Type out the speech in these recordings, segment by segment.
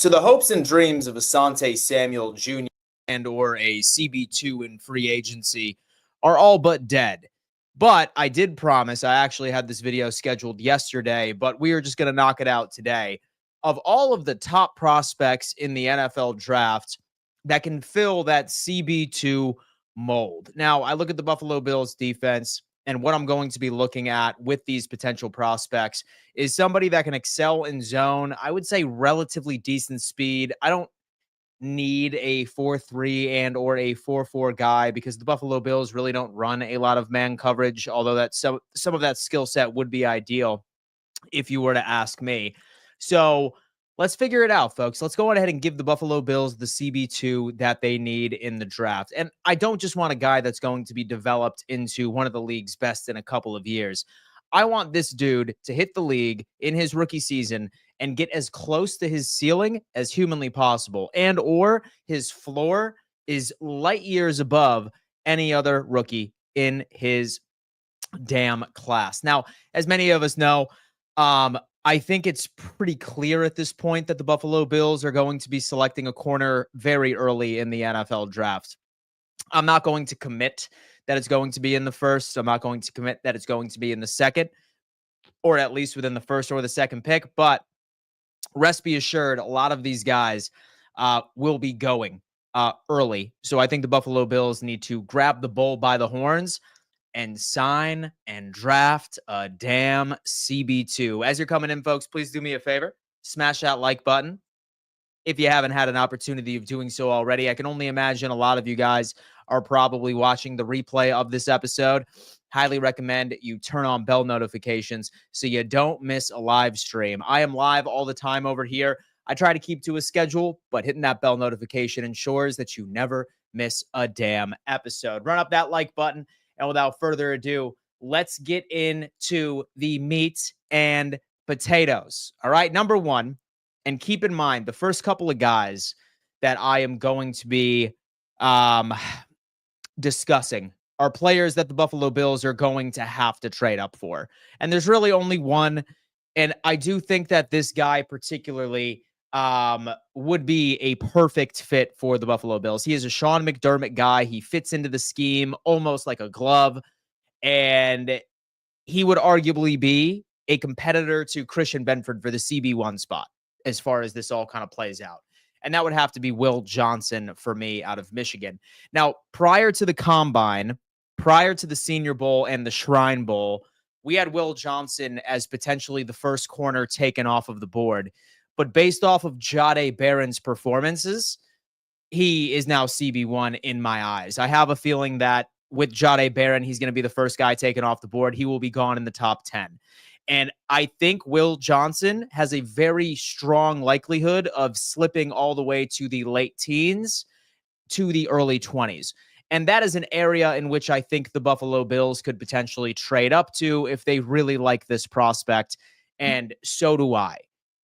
So the hopes and dreams of Asante Samuel Jr. and or a CB2 in free agency are all but dead. But I did promise, I actually had this video scheduled yesterday, but we are just going to knock it out today. Of all of the top prospects in the NFL draft that can fill that CB2 mold. Now, I look at the Buffalo Bills defense, and what I'm going to be looking at with these potential prospects is somebody that can excel in zone. I would say relatively decent speed. I don't need a 4-3 and or a 4-4 guy because the Buffalo Bills really don't run a lot of man coverage, although that some of that skill set would be ideal if you were to ask me. So let's figure it out, folks. Let's go on ahead and give the Buffalo Bills the CB2 that they need in the draft. And I don't just want a guy that's going to be developed into one of the league's best in a couple of years. I want this dude to hit the league in his rookie season and get as close to his ceiling as humanly possible, and or his floor is light years above any other rookie in his damn class. Now, as many of us know, I think it's pretty clear at this point that the Buffalo Bills are going to be selecting a corner very early in the NFL draft. I'm not going to commit that it's going to be in the first. I'm not going to commit that it's going to be in the second, or at least within the first or the second pick. But rest be assured, a lot of these guys will be going early. So I think the Buffalo Bills need to grab the bull by the horns and sign and draft a damn CB2. As you're coming in, folks, please do me a favor. Smash that like button. If you haven't had an opportunity of doing so already, I can only imagine a lot of you guys are probably watching the replay of this episode. Highly recommend you turn on bell notifications so you don't miss a live stream. I am live all the time over here. I try to keep to a schedule, but hitting that bell notification ensures that you never miss a damn episode. Run up that like button. And without further ado, let's get into the meat and potatoes. All right, number one, and keep in mind, the first couple of guys that I am going to be discussing are players that the Buffalo Bills are going to have to trade up for. And there's really only one. And I do think that this guy particularly would be a perfect fit for the Buffalo Bills. He is a Sean McDermott guy. He fits into the scheme almost like a glove. And he would arguably be a competitor to Christian Benford for the CB1 spot as far as this all kind of plays out. And that would have to be Will Johnson for me out of Michigan. Now, prior to the Combine, prior to the Senior Bowl and the Shrine Bowl, we had Will Johnson as potentially the first corner taken off of the board. But based off of Jahdae Barron's performances, he is now CB1 in my eyes. I have a feeling that with Jahdae Barron, he's going to be the first guy taken off the board. He will be gone in the top 10. And I think Will Johnson has a very strong likelihood of slipping all the way to the late teens to the early 20s. And that is an area in which I think the Buffalo Bills could potentially trade up to if they really like this prospect. And so do I.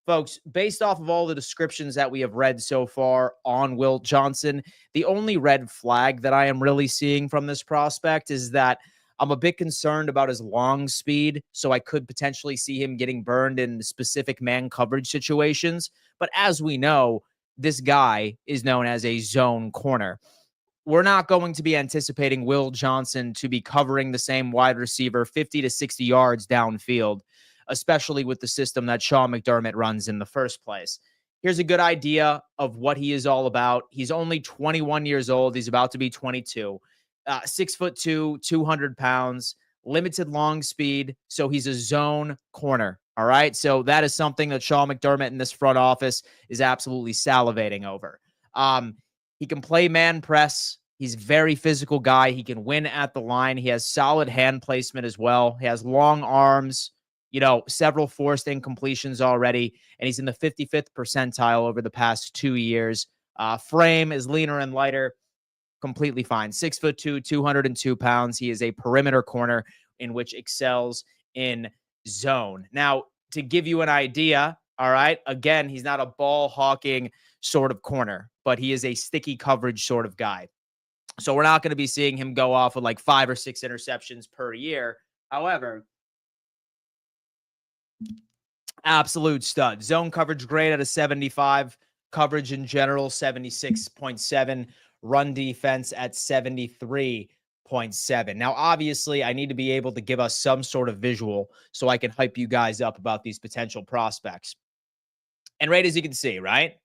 Folks, based off of all the descriptions that we have read so far on Will Johnson, the only red flag that I am really seeing from this prospect is that I'm a bit concerned about his long speed, so I could potentially see him getting burned in specific man coverage situations. But as we know, this guy is known as a zone corner. We're not going to be anticipating Will Johnson to be covering the same wide receiver 50 to 60 yards downfield, especially with the system that Sean McDermott runs in the first place. Here's a good idea of what he is all about. He's only 21 years old. He's about to be 22. 6'2", 200 pounds, limited long speed. So he's a zone corner. All right. So that is something that Sean McDermott in this front office is absolutely salivating over. He can play man press. He's a very physical guy. He can win at the line. He has solid hand placement as well. He has long arms, several forced incompletions already. And he's in the 55th percentile over the past 2 years. Frame is leaner and lighter. Completely fine. 6'2", 202 pounds. He is a perimeter corner in which excels in zone. Now, to give you an idea, all right, again, he's not a ball hawking sort of corner, but he is a sticky coverage sort of guy. So we're not going to be seeing him go off with like 5 or 6 interceptions per year. However, absolute stud. Zone coverage grade at a 75. Coverage in general, 76.7. Run defense at 73.7. Now, obviously, I need to be able to give us some sort of visual so I can hype you guys up about these potential prospects. And right as you can see, right?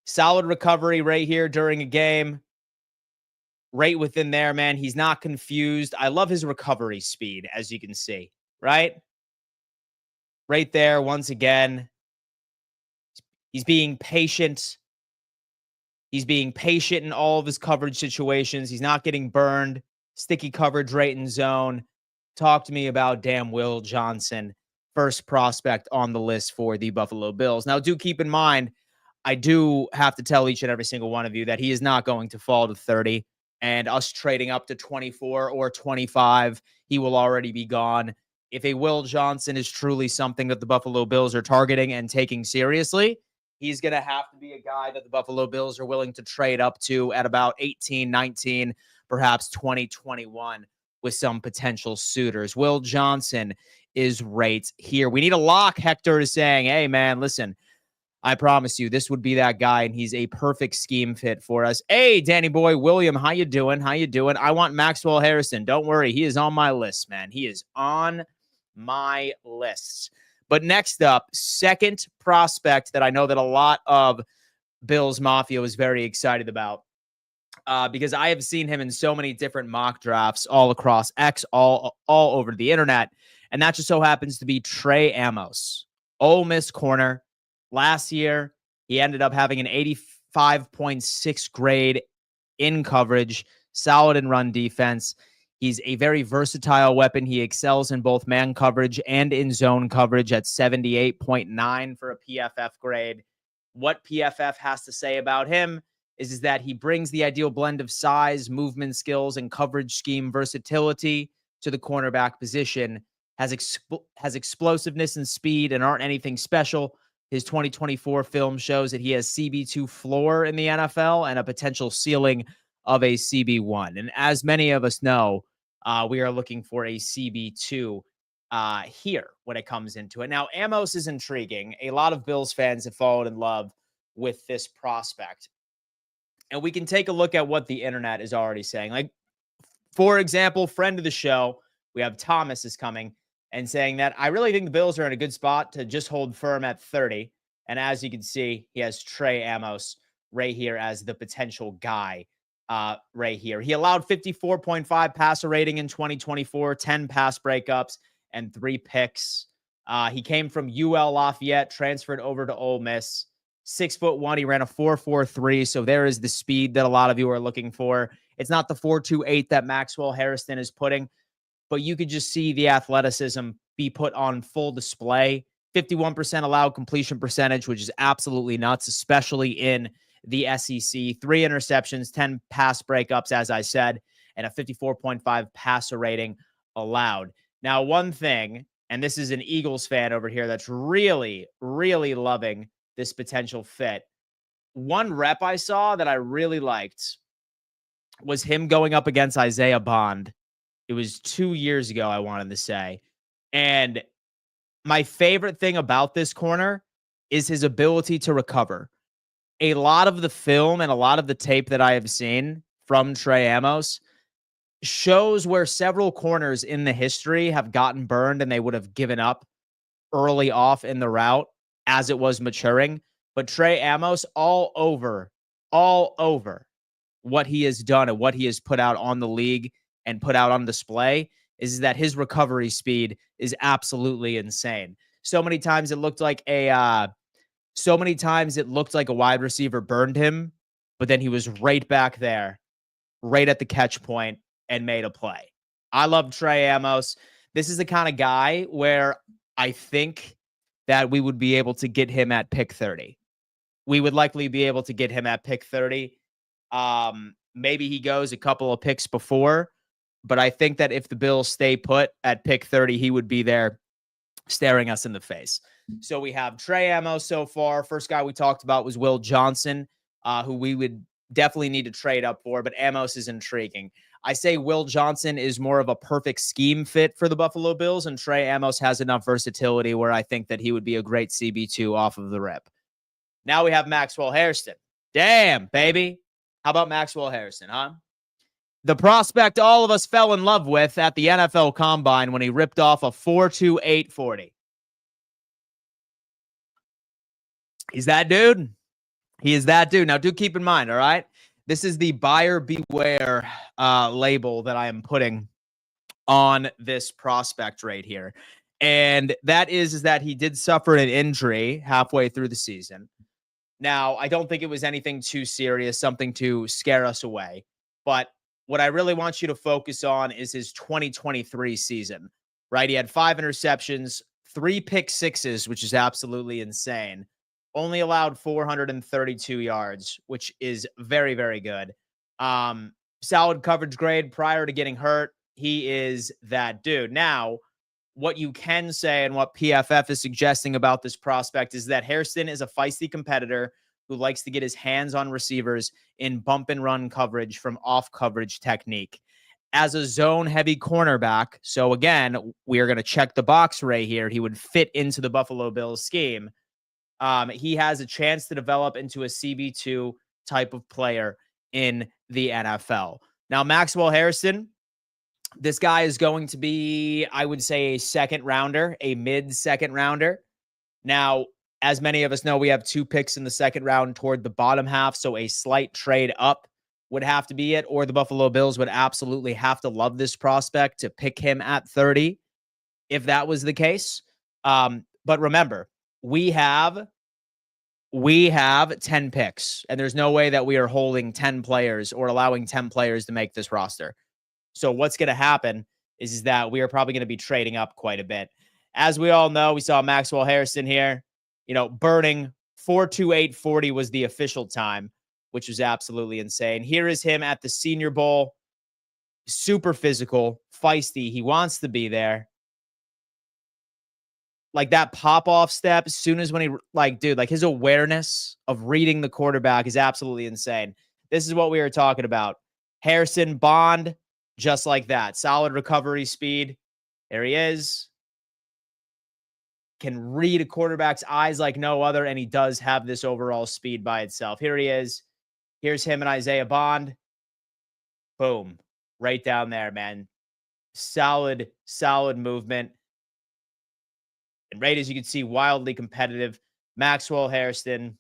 Solid recovery right here during a game. Right within there, man. He's not confused. I love his recovery speed, as you can see, right? Right there, once again. He's being patient. He's being patient in all of his coverage situations. He's not getting burned. Sticky coverage right in zone. Talk to me about damn Will Johnson, first prospect on the list for the Buffalo Bills. Now, do keep in mind, I do have to tell each and every single one of you that he is not going to fall to 30, and us trading up to 24 or 25, he will already be gone. If a Will Johnson is truly something that the Buffalo Bills are targeting and taking seriously, he's going to have to be a guy that the Buffalo Bills are willing to trade up to at about 18, 19, perhaps 20, 21 with some potential suitors. Will Johnson is right here. We need a lock. Hector is saying, hey, man, listen, I promise you this would be that guy, and he's a perfect scheme fit for us. Hey, Danny boy, William, how you doing? How you doing? I want Maxwell Hairston. Don't worry. He is on my list, man. He is on my list. But next up, second prospect that I know that a lot of Bills Mafia is very excited about because I have seen him in so many different mock drafts all across X, all over the internet. And that just so happens to be Trey Amos, Ole Miss corner. Last year, he ended up having an 85.6 grade in coverage, solid in run defense. He's a very versatile weapon. He excels in both man coverage and in zone coverage at 78.9 for a PFF grade. What PFF has to say about him is that he brings the ideal blend of size, movement skills, and coverage scheme versatility to the cornerback position, has explosiveness and speed and aren't anything special. His 2024 film shows that he has CB2 floor in the NFL and a potential ceiling of a CB1. And as many of us know, we are looking for a CB2 here when it comes into it. Now, Amos is intriguing. A lot of Bills fans have fallen in love with this prospect. And we can take a look at what the internet is already saying. Like, for example, friend of the show, we have Thomas is coming and saying that I really think the Bills are in a good spot to just hold firm at 30. And as you can see, he has Trey Amos right here as the potential guy right here. He allowed 54.5 passer rating in 2024, 10 pass breakups, and 3 picks. He came from UL Lafayette, transferred over to Ole Miss. 6'1", he ran a 4.43, so there is the speed that a lot of you are looking for. It's not the 4.28 that Maxwell Hairston is putting, but you could just see the athleticism be put on full display. 51% allowed completion percentage, which is absolutely nuts, especially in the SEC. 3 interceptions, 10 pass breakups, as I said, and a 54.5 passer rating allowed. Now, one thing, and this is an Eagles fan over here that's really, really loving this potential fit. One rep I saw that I really liked was him going up against Isaiah Bond. It was 2 years ago, I wanted to say. And my favorite thing about this corner is his ability to recover. A lot of the film and a lot of the tape that I have seen from Trey Amos shows where several corners in the history have gotten burned and they would have given up early off in the route as it was maturing. But Trey Amos all over what he has done and what he has put out on the league and put out on display is that his recovery speed is absolutely insane. So many times it looked like a wide receiver burned him, but then he was right back there, right at the catch point and made a play. I love Trey Amos. This is the kind of guy where I think that we would be able to get him at pick 30. We would likely be able to get him at pick 30. Maybe he goes a couple of picks before, but I think that if the Bills stay put at pick 30, he would be there staring us in the face. So we have Trey Amos so far. First guy we talked about was Will Johnson, who we would definitely need to trade up for, but Amos is intriguing. I say Will Johnson is more of a perfect scheme fit for the Buffalo Bills, and Trey Amos has enough versatility where I think that he would be a great CB2 off of the rip. Now we have Maxwell Hairston. Damn, baby. How about Maxwell Hairston, huh? The prospect all of us fell in love with at the NFL Combine when he ripped off a 4.28 40. He's that dude. He is that dude. Now, do keep in mind, all right? This is the buyer beware label that I am putting on this prospect right here. And that is that he did suffer an injury halfway through the season. Now, I don't think it was anything too serious, something to scare us away. But what I really want you to focus on is his 2023 season, right? He had 5 interceptions, 3 pick sixes, which is absolutely insane. Only allowed 432 yards, which is very, very good. Solid coverage grade prior to getting hurt. He is that dude. Now, what you can say and what PFF is suggesting about this prospect is that Hairston is a feisty competitor who likes to get his hands on receivers in bump and run coverage from off coverage technique. As a zone heavy cornerback, so again, we are going to check the box right here. He would fit into the Buffalo Bills scheme. He has a chance to develop into a CB2 type of player in the NFL. Now, Maxwell Hairston, this guy is going to be, I would say, a second rounder, a mid-second rounder. Now, as many of us know, we have 2 picks in the second round toward the bottom half, so a slight trade up would have to be it, or the Buffalo Bills would absolutely have to love this prospect to pick him at 30 if that was the case. But remember, we have 10 picks, and there's no way that we are holding 10 players or allowing 10 players to make this roster. So what's going to happen is that we are probably going to be trading up quite a bit. As we all know, we saw Maxwell Hairston here, burning 4.28 40 was the official time, which was absolutely insane. Here is him at the Senior Bowl. Super physical, feisty. He wants to be there. Like that pop-off step, as soon as when he, his awareness of reading the quarterback is absolutely insane. This is what we were talking about. Hairston, Bond, just like that. Solid recovery speed. There he is. Can read a quarterback's eyes like no other, and he does have this overall speed by itself. Here he is. Here's him and Isaiah Bond. Boom. Right down there, man. Solid movement. And right as you can see, wildly competitive. Maxwell Hairston,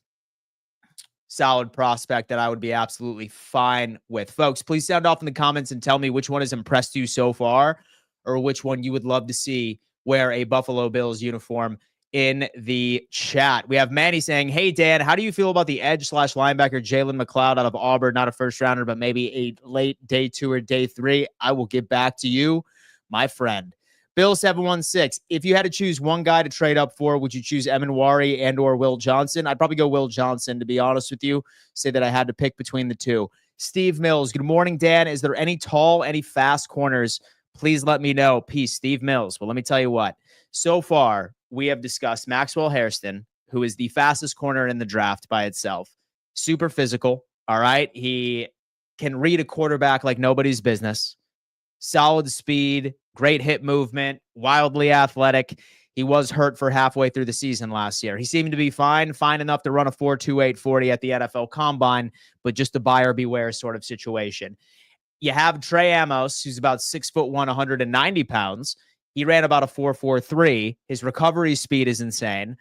solid prospect that I would be absolutely fine with. Folks, please sound off in the comments and tell me which one has impressed you so far or which one you would love to see wear a Buffalo Bills uniform in the chat. We have Manny saying, hey, Dan, how do you feel about the edge/linebacker Jalen McLeod out of Auburn? Not a first rounder, but maybe a late day 2 or day 3. I will get back to you, my friend. Bill 716, if you had to choose one guy to trade up for, would you choose Emanwari and or Will Johnson? I'd probably go Will Johnson, to be honest with you. Say that I had to pick between the two. Steve Mills, good morning, Dan. Is there any tall, any fast corners? Please let me know. Peace, Steve Mills. Well, let me tell you what. So far, we have discussed Maxwell Hairston, who is the fastest corner in the draft by itself. Super physical, all right? He can read a quarterback like nobody's business. Solid speed, great hip movement, wildly athletic. He was hurt for halfway through the season last year. He seemed to be fine enough to run a 4.28 40 at the NFL Combine, but just a buyer beware sort of situation. You have Trey Amos, who's about 6'1", 190 pounds. He ran about a 4.43. His recovery speed is insane.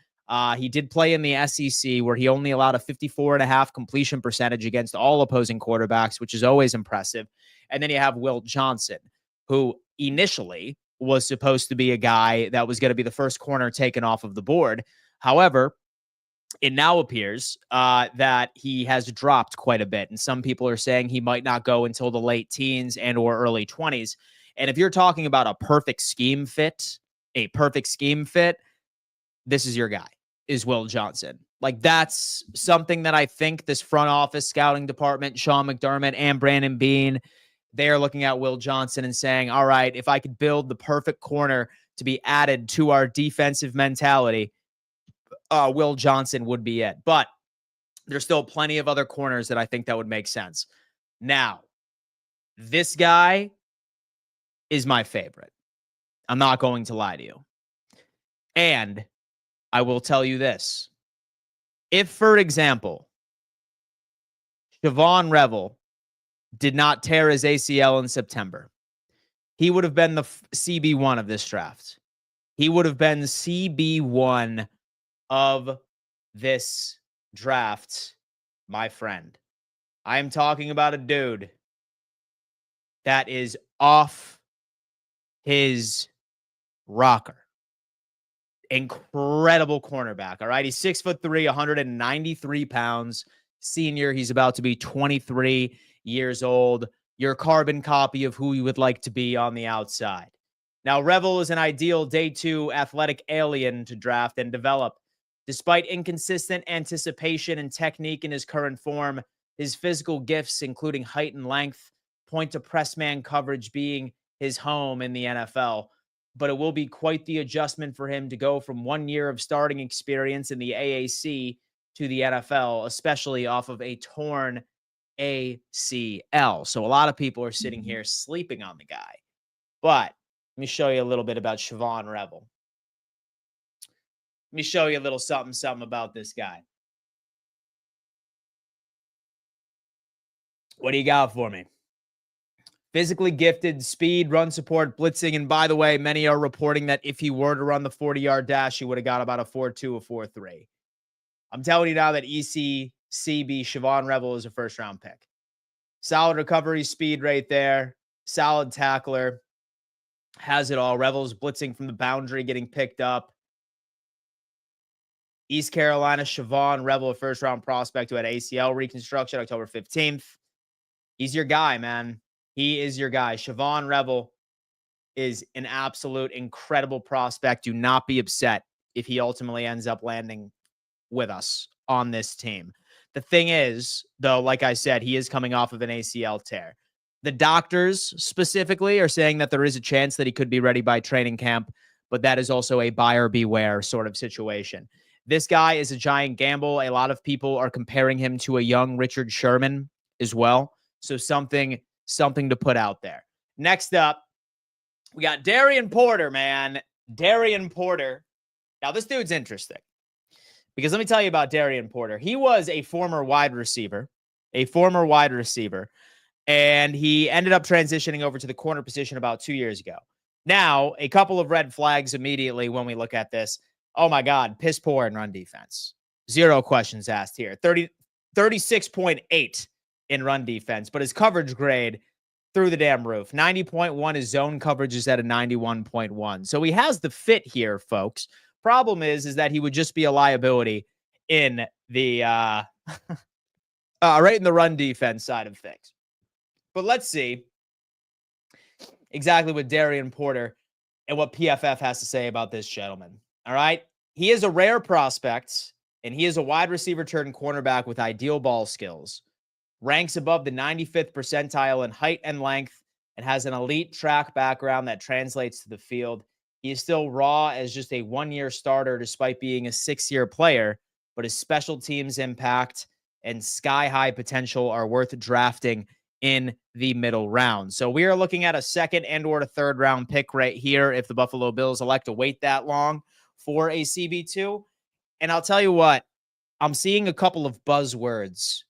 He did play in the SEC where he only allowed a 54.5% completion percentage against all opposing quarterbacks, which is always impressive. And then you have Will Johnson, who initially was supposed to be a guy that was going to be the first corner taken off of the board. However, it now appears that he has dropped quite a bit. And some people are saying he might not go until the late teens and or early 20s. And if you're talking about a perfect scheme fit, this is your guy, is Will Johnson. Like, that's something that I think this front office scouting department, Sean McDermott and Brandon Beane, they are looking at Will Johnson and saying, all right, if I could build the perfect corner to be added to our defensive mentality, Will Johnson would be it. But there's still plenty of other corners that I think that would make sense. Now, this guy is my favorite. I'm not going to lie to you. And I will tell you this. If, for example, Shevon Revel did not tear his ACL in September, he would have been the CB1 of this draft. He would have been CB1 of this draft, my friend. I am talking about a dude that is off his rocker. Incredible cornerback. All right. He's 6'3", 193 pounds. Senior. He's about to be 23 years old. Your carbon copy of who you would like to be on the outside. Now, Revel is an ideal day 2 athletic alien to draft and develop. Despite inconsistent anticipation and technique in his current form, his physical gifts, including height and length, point to press man coverage being his home in the NFL. But it will be quite the adjustment for him to go from 1 year of starting experience in the AAC to the NFL, especially off of a torn ACL. So a lot of people are sitting here sleeping on the guy. But let me show you a little bit about Shevon Revel. Let me show you a little something about this guy. What do you got for me? Physically gifted, speed, run support, blitzing. And by the way, many are reporting that if he were to run the 40-yard dash, he would have got about a 4.2, a 4.3. I'm telling you now that ECCB Shevon Revel is a first-round pick. Solid recovery speed right there. Solid tackler. Has it all. Revel's blitzing from the boundary, getting picked up. East Carolina, Shevon Revel, a first-round prospect who had ACL reconstruction October 15th. He's your guy, man. He is your guy. Shevon Revel is an absolute incredible prospect. Do not be upset if he ultimately ends up landing with us on this team. The thing is, though, like I said, he is coming off of an ACL tear. The doctors specifically are saying that there is a chance that he could be ready by training camp, but that is also a buyer beware sort of situation. This guy is a giant gamble. A lot of people are comparing him to a young Richard Sherman as well. So something to put out there. Next up, we got Darien Porter, man. Darien Porter. Now, this dude's interesting because let me tell you about Darien Porter. He was a former wide receiver, and he ended up transitioning over to the corner position about 2 years ago. Now, a couple of red flags immediately when we look at this. Oh, my God, piss poor in run defense. 0 questions asked here. 36.8 in run defense, but his coverage grade through the damn roof. 90.1, his zone coverage is at a 91.1. So he has the fit here, folks. Problem is that he would just be a liability in the right in the run defense side of things. But let's see exactly what Darien Porter and what PFF has to say about this gentleman. All right. He is a rare prospect, and he is a wide receiver turned cornerback with ideal ball skills. Ranks above the 95th percentile in height and length, and has an elite track background that translates to the field. He is still raw as just a 1-year starter despite being a 6-year player, but his special teams impact and sky-high potential are worth drafting in the middle round. So we are looking at a second and or a third round pick right here if the Buffalo Bills elect to wait that long for a CB2. And I'll tell you what, I'm seeing a couple of buzzwords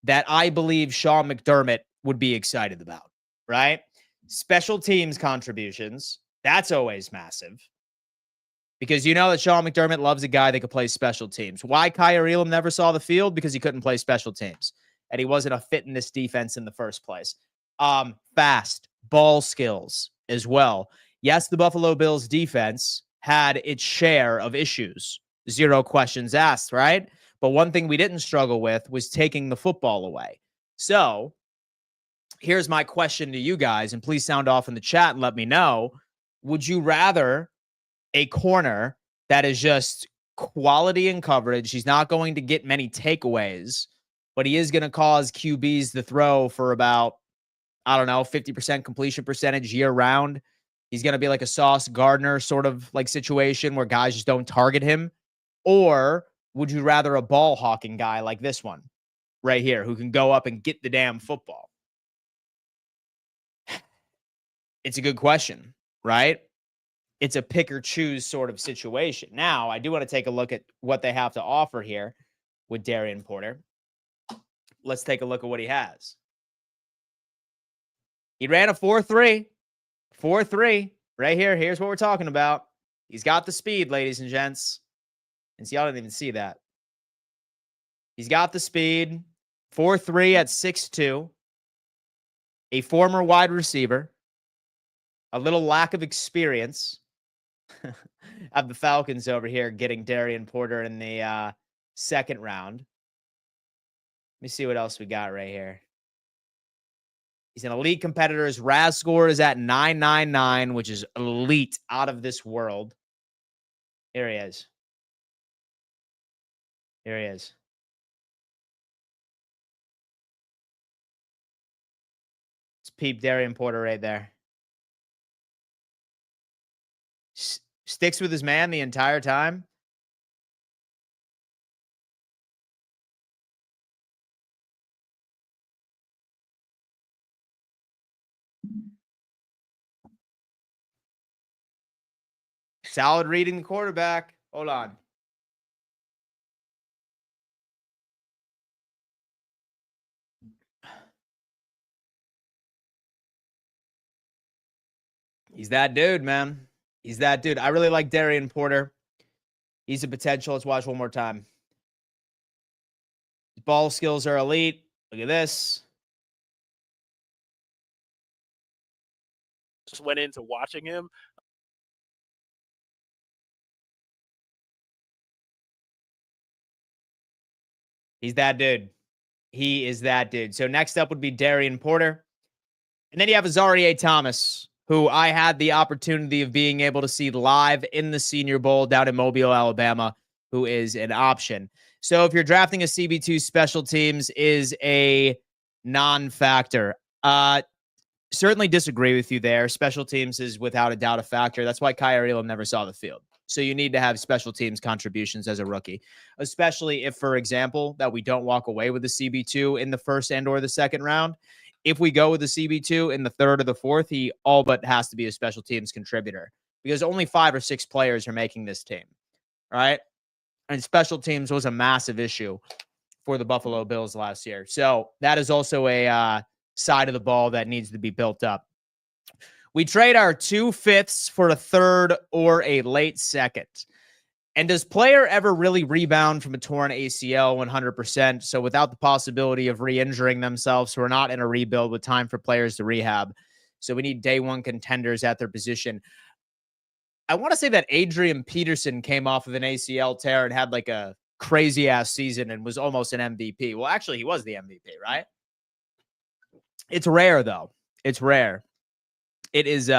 that I believe Sean McDermott would be excited about, right? Special teams contributions. That's always massive. Because you know that Sean McDermott loves a guy that could play special teams. Why Kyer Elam never saw the field? Because he couldn't play special teams. And he wasn't a fit in this defense in the first place. Fast ball skills as well. Yes, the Buffalo Bills defense had its share of issues. 0 questions asked, right? But one thing we didn't struggle with was taking the football away. So here's my question to you guys, and please sound off in the chat and let me know. Would you rather a corner that is just quality in coverage? He's not going to get many takeaways, but he is going to cause QBs to throw for about, 50% completion percentage year round. He's going to be like a Sauce Gardner sort of like situation where guys just don't target him. Or would you rather a ball hawking guy like this one right here who can go up and get the damn football? It's a good question, right? It's a pick or choose sort of situation. Now, I do want to take a look at what they have to offer here. with Darien Porter. Let's take a look at what he has. He ran a 4.3. 4.3. Right here. Here's what we're talking about. He's got the speed, ladies and gents. And see, y'all didn't even see that. He's got the speed. 4.3 at 6'2". A former wide receiver. A little lack of experience. Of the Falcons over here getting Darien Porter in the second round. Let me see what else we got right here. He's an elite competitor. His RAS score is at 999, which is elite, out of this world. Here he is. Here he is. It's peep Darien Porter right there. Sticks with his man the entire time. Solid reading the quarterback. Hold on. He's that dude, man. He's that dude. I really like Darien Porter. He's a potential. Let's watch one more time. His ball skills are elite. Look at this. Just went into watching him. He's that dude. He is that dude. So next up would be Darien Porter. And then you have Azareye'h Thomas, who I had the opportunity of being able to see live in the Senior Bowl down in Mobile, Alabama, who is an option. So if you're drafting a CB2, special teams is a non-factor. Certainly disagree with you there. Special teams is without a doubt a factor. That's why Kyle Elam never saw the field. So you need to have special teams contributions as a rookie, especially if, for example, that we don't walk away with the CB2 in the first and or the second round. If we go with the CB2 in the third or the fourth, he all but has to be a special teams contributor because only 5 or 6 players are making this team, right? And special teams was a massive issue for the Buffalo Bills last year. So that is also a side of the ball that needs to be built up. We trade our 2 5ths for a third or a late second. And does player ever really rebound from a torn ACL 100%? So without the possibility of re-injuring themselves, so we're not in a rebuild with time for players to rehab. So we need day one contenders at their position. I want to say that Adrian Peterson came off of an ACL tear and had like a crazy ass season and was almost an MVP. Well, actually, he was the MVP, right? It's rare though. It's rare. It is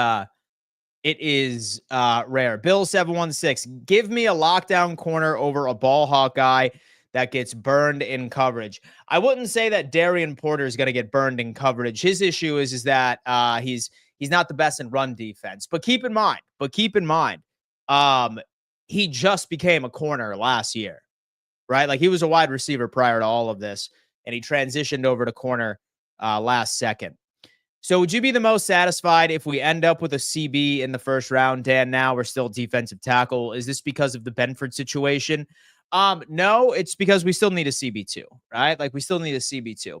rare. Bill 716. Give me a lockdown corner over a ball hawk guy that gets burned in coverage. I wouldn't say that Darien Porter is going to get burned in coverage. His issue is that he's not the best in run defense. But keep in mind, he just became a corner last year, right? Like he was a wide receiver prior to all of this, and he transitioned over to corner last second. So would you be the most satisfied if we end up with a CB in the first round, Dan? Now we're still defensive tackle. Is this because of the Benford situation? No, it's because we still need a CB2, right? Like we still need a CB2.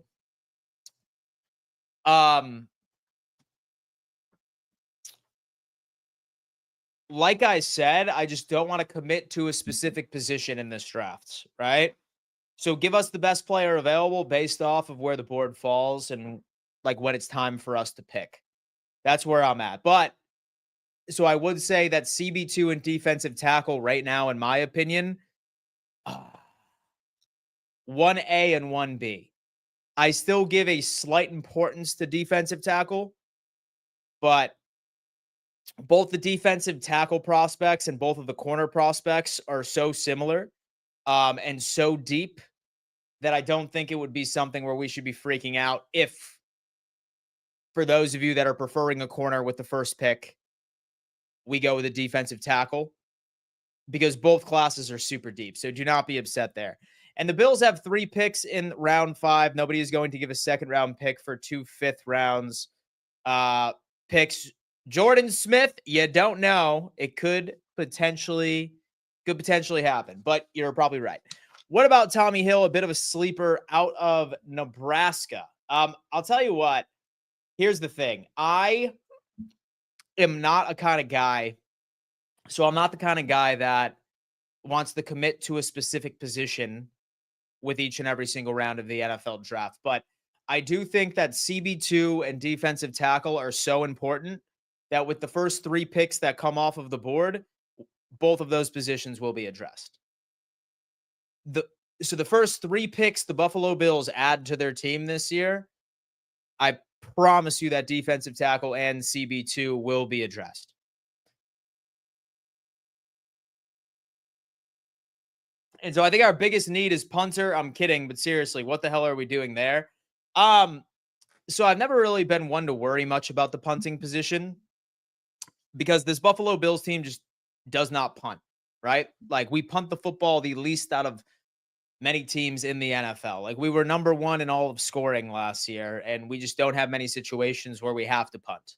Like I said, I just don't want to commit to a specific position in this draft, right? So give us the best player available based off of where the board falls and like when it's time for us to pick. That's where I'm at. But so I would say that CB2 and defensive tackle right now, in my opinion, 1A and 1B. I still give a slight importance to defensive tackle, but both the defensive tackle prospects and both of the corner prospects are so similar and so deep that I don't think it would be something where we should be freaking out if, for those of you that are preferring a corner with the first pick, we go with a defensive tackle because both classes are super deep. So do not be upset there. And the Bills have 3 picks in round 5. Nobody is going to give a second round pick for 2 5th rounds picks. Jordan Smith, you don't know. It could potentially happen, but you're probably right. What about Tommy Hill, a bit of a sleeper out of Nebraska? I'll tell you what. Here's the thing. I am not a kind of guy. So I'm not the kind of guy that wants to commit to a specific position with each and every single round of the NFL draft. But I do think that CB2 and defensive tackle are so important that with the first 3 picks that come off of the board, both of those positions will be addressed. So the first 3 picks the Buffalo Bills add to their team this year, I promise you that defensive tackle and CB2 will be addressed. And so I think our biggest need is punter. I'm kidding, but seriously, what the hell are we doing there? So I've never really been one to worry much about the punting position because this Buffalo Bills team just does not punt, right? Like we punt the football the least out of many teams in the NFL. Like we were number 1 in all of scoring last year, and we just don't have many situations where we have to punt.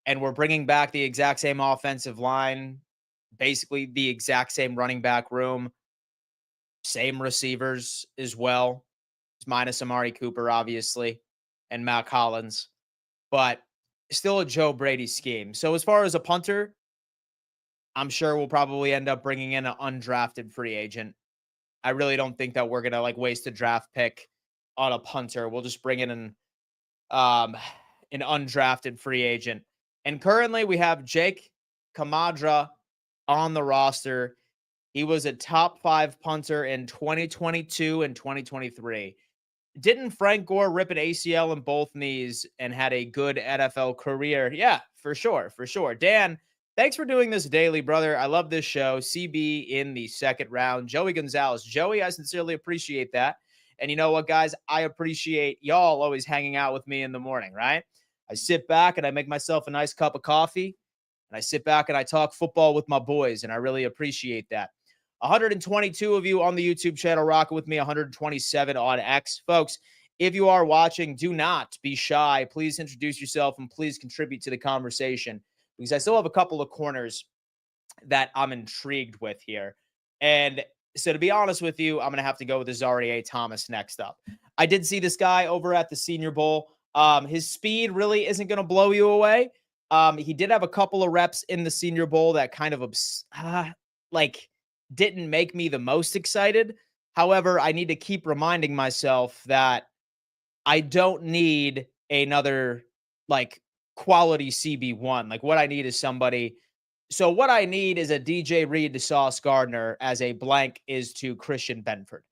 And we're bringing back the exact same offensive line, basically the exact same running back room, same receivers as well, minus Amari Cooper, obviously, and Matt Collins, but still a Joe Brady scheme. So as far as a punter, I'm sure we'll probably end up bringing in an undrafted free agent. I really don't think that we're gonna like waste a draft pick on a punter. We'll just bring in an undrafted free agent. And currently we have Jake Camadra on the roster. He was a top 5 punter in 2022 and 2023. Didn't Frank Gore rip an ACL in both knees and had a good NFL career? Yeah, for sure. For sure. Dan, thanks for doing this daily, brother. I love this show. CB in the second round. Joey Gonzalez. Joey, I sincerely appreciate that. And you know what, guys? I appreciate y'all always hanging out with me in the morning, right? I sit back and I make myself a nice cup of coffee. And I sit back and I talk football with my boys. And I really appreciate that. 122 of you on the YouTube channel rocking with me, 127 on X. Folks, if you are watching, do not be shy. Please introduce yourself and please contribute to the conversation because I still have a couple of corners that I'm intrigued with here. And so to be honest with you, I'm going to have to go with Azareye'h Thomas next up. I did see this guy over at the Senior Bowl. His speed really isn't going to blow you away. He did have a couple of reps in the Senior Bowl that kind of didn't make me the most excited. However, I need to keep reminding myself that I don't need another quality CB1. Like what I need is somebody. So what I need is a DJ Reed to Sauce Gardner as a blank is to Christian Benford.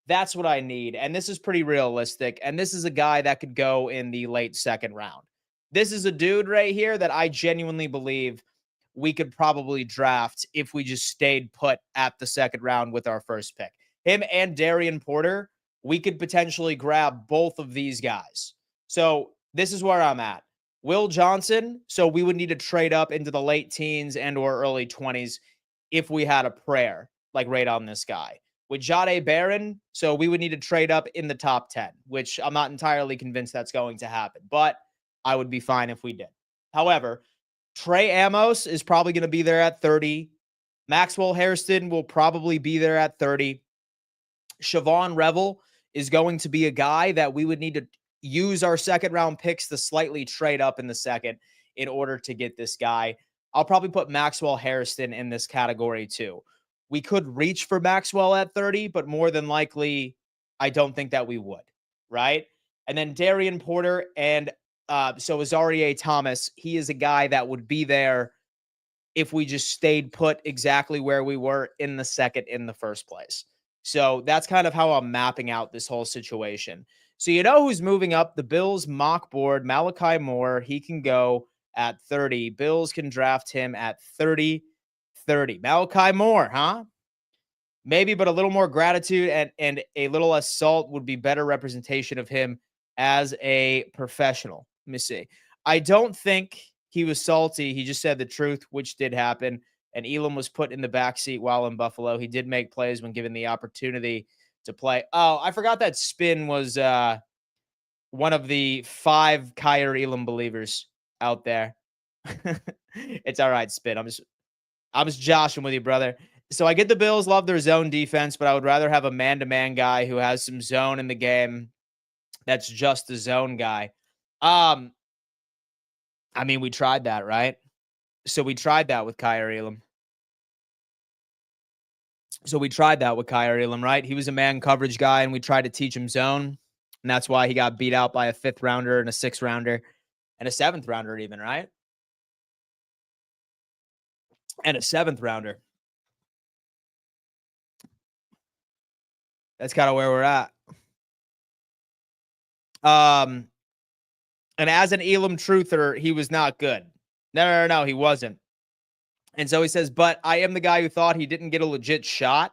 That's what I need. And this is pretty realistic. And this is a guy that could go in the late second round. This is a dude right here that I genuinely believe we could probably draft if we just stayed put at the second round with our first pick. Him and Darien Porter, we could potentially grab both of these guys. So this is where I'm at. Will Johnson, so we would need to trade up into the late teens and or early 20s if we had a prayer, like right on this guy. With Jahdae Barron, so we would need to trade up in the top 10, which I'm not entirely convinced that's going to happen, but I would be fine if we did. However, Trey Amos is probably going to be there at 30. Maxwell Hairston will probably be there at 30. Shevon Revel is going to be a guy that we would need to use our second round picks to slightly trade up in the second in order to get this guy. I'll probably put Maxwell Hairston in this category too. We could reach for Maxwell at 30, but more than likely, I don't think that we would, right? And then Darien Porter and so Azareye'h Thomas, he is a guy that would be there if we just stayed put exactly where we were in the second in the first place. So that's kind of how I'm mapping out this whole situation. So you know who's moving up? The Bills mock board, Malachi Moore. He can go at 30. Bills can draft him at 30. Malachi Moore, huh? Maybe, but a little more gratitude and a little less salt would be better representation of him as a professional. Let me see. I don't think he was salty. He just said the truth, which did happen. And Elam was put in the backseat while in Buffalo. He did make plays when given the opportunity to play. Oh, I forgot that Spin was one of the 5 Kyer Elam believers out there. It's all right, Spin. I'm just joshing with you, brother. So I get the Bills love their zone defense, but I would rather have a man-to-man guy who has some zone in the game that's just a zone guy. I mean, we tried that, right? So we tried that with Kyer Elam. Right? He was a man coverage guy, and we tried to teach him zone, and that's why he got beat out by a 5th rounder and a 6th rounder and a 7th rounder even, right? And a 7th rounder. That's kind of where we're at. And as an Elam truther, he was not good. No, he wasn't. And so he says, but I am the guy who thought he didn't get a legit shot.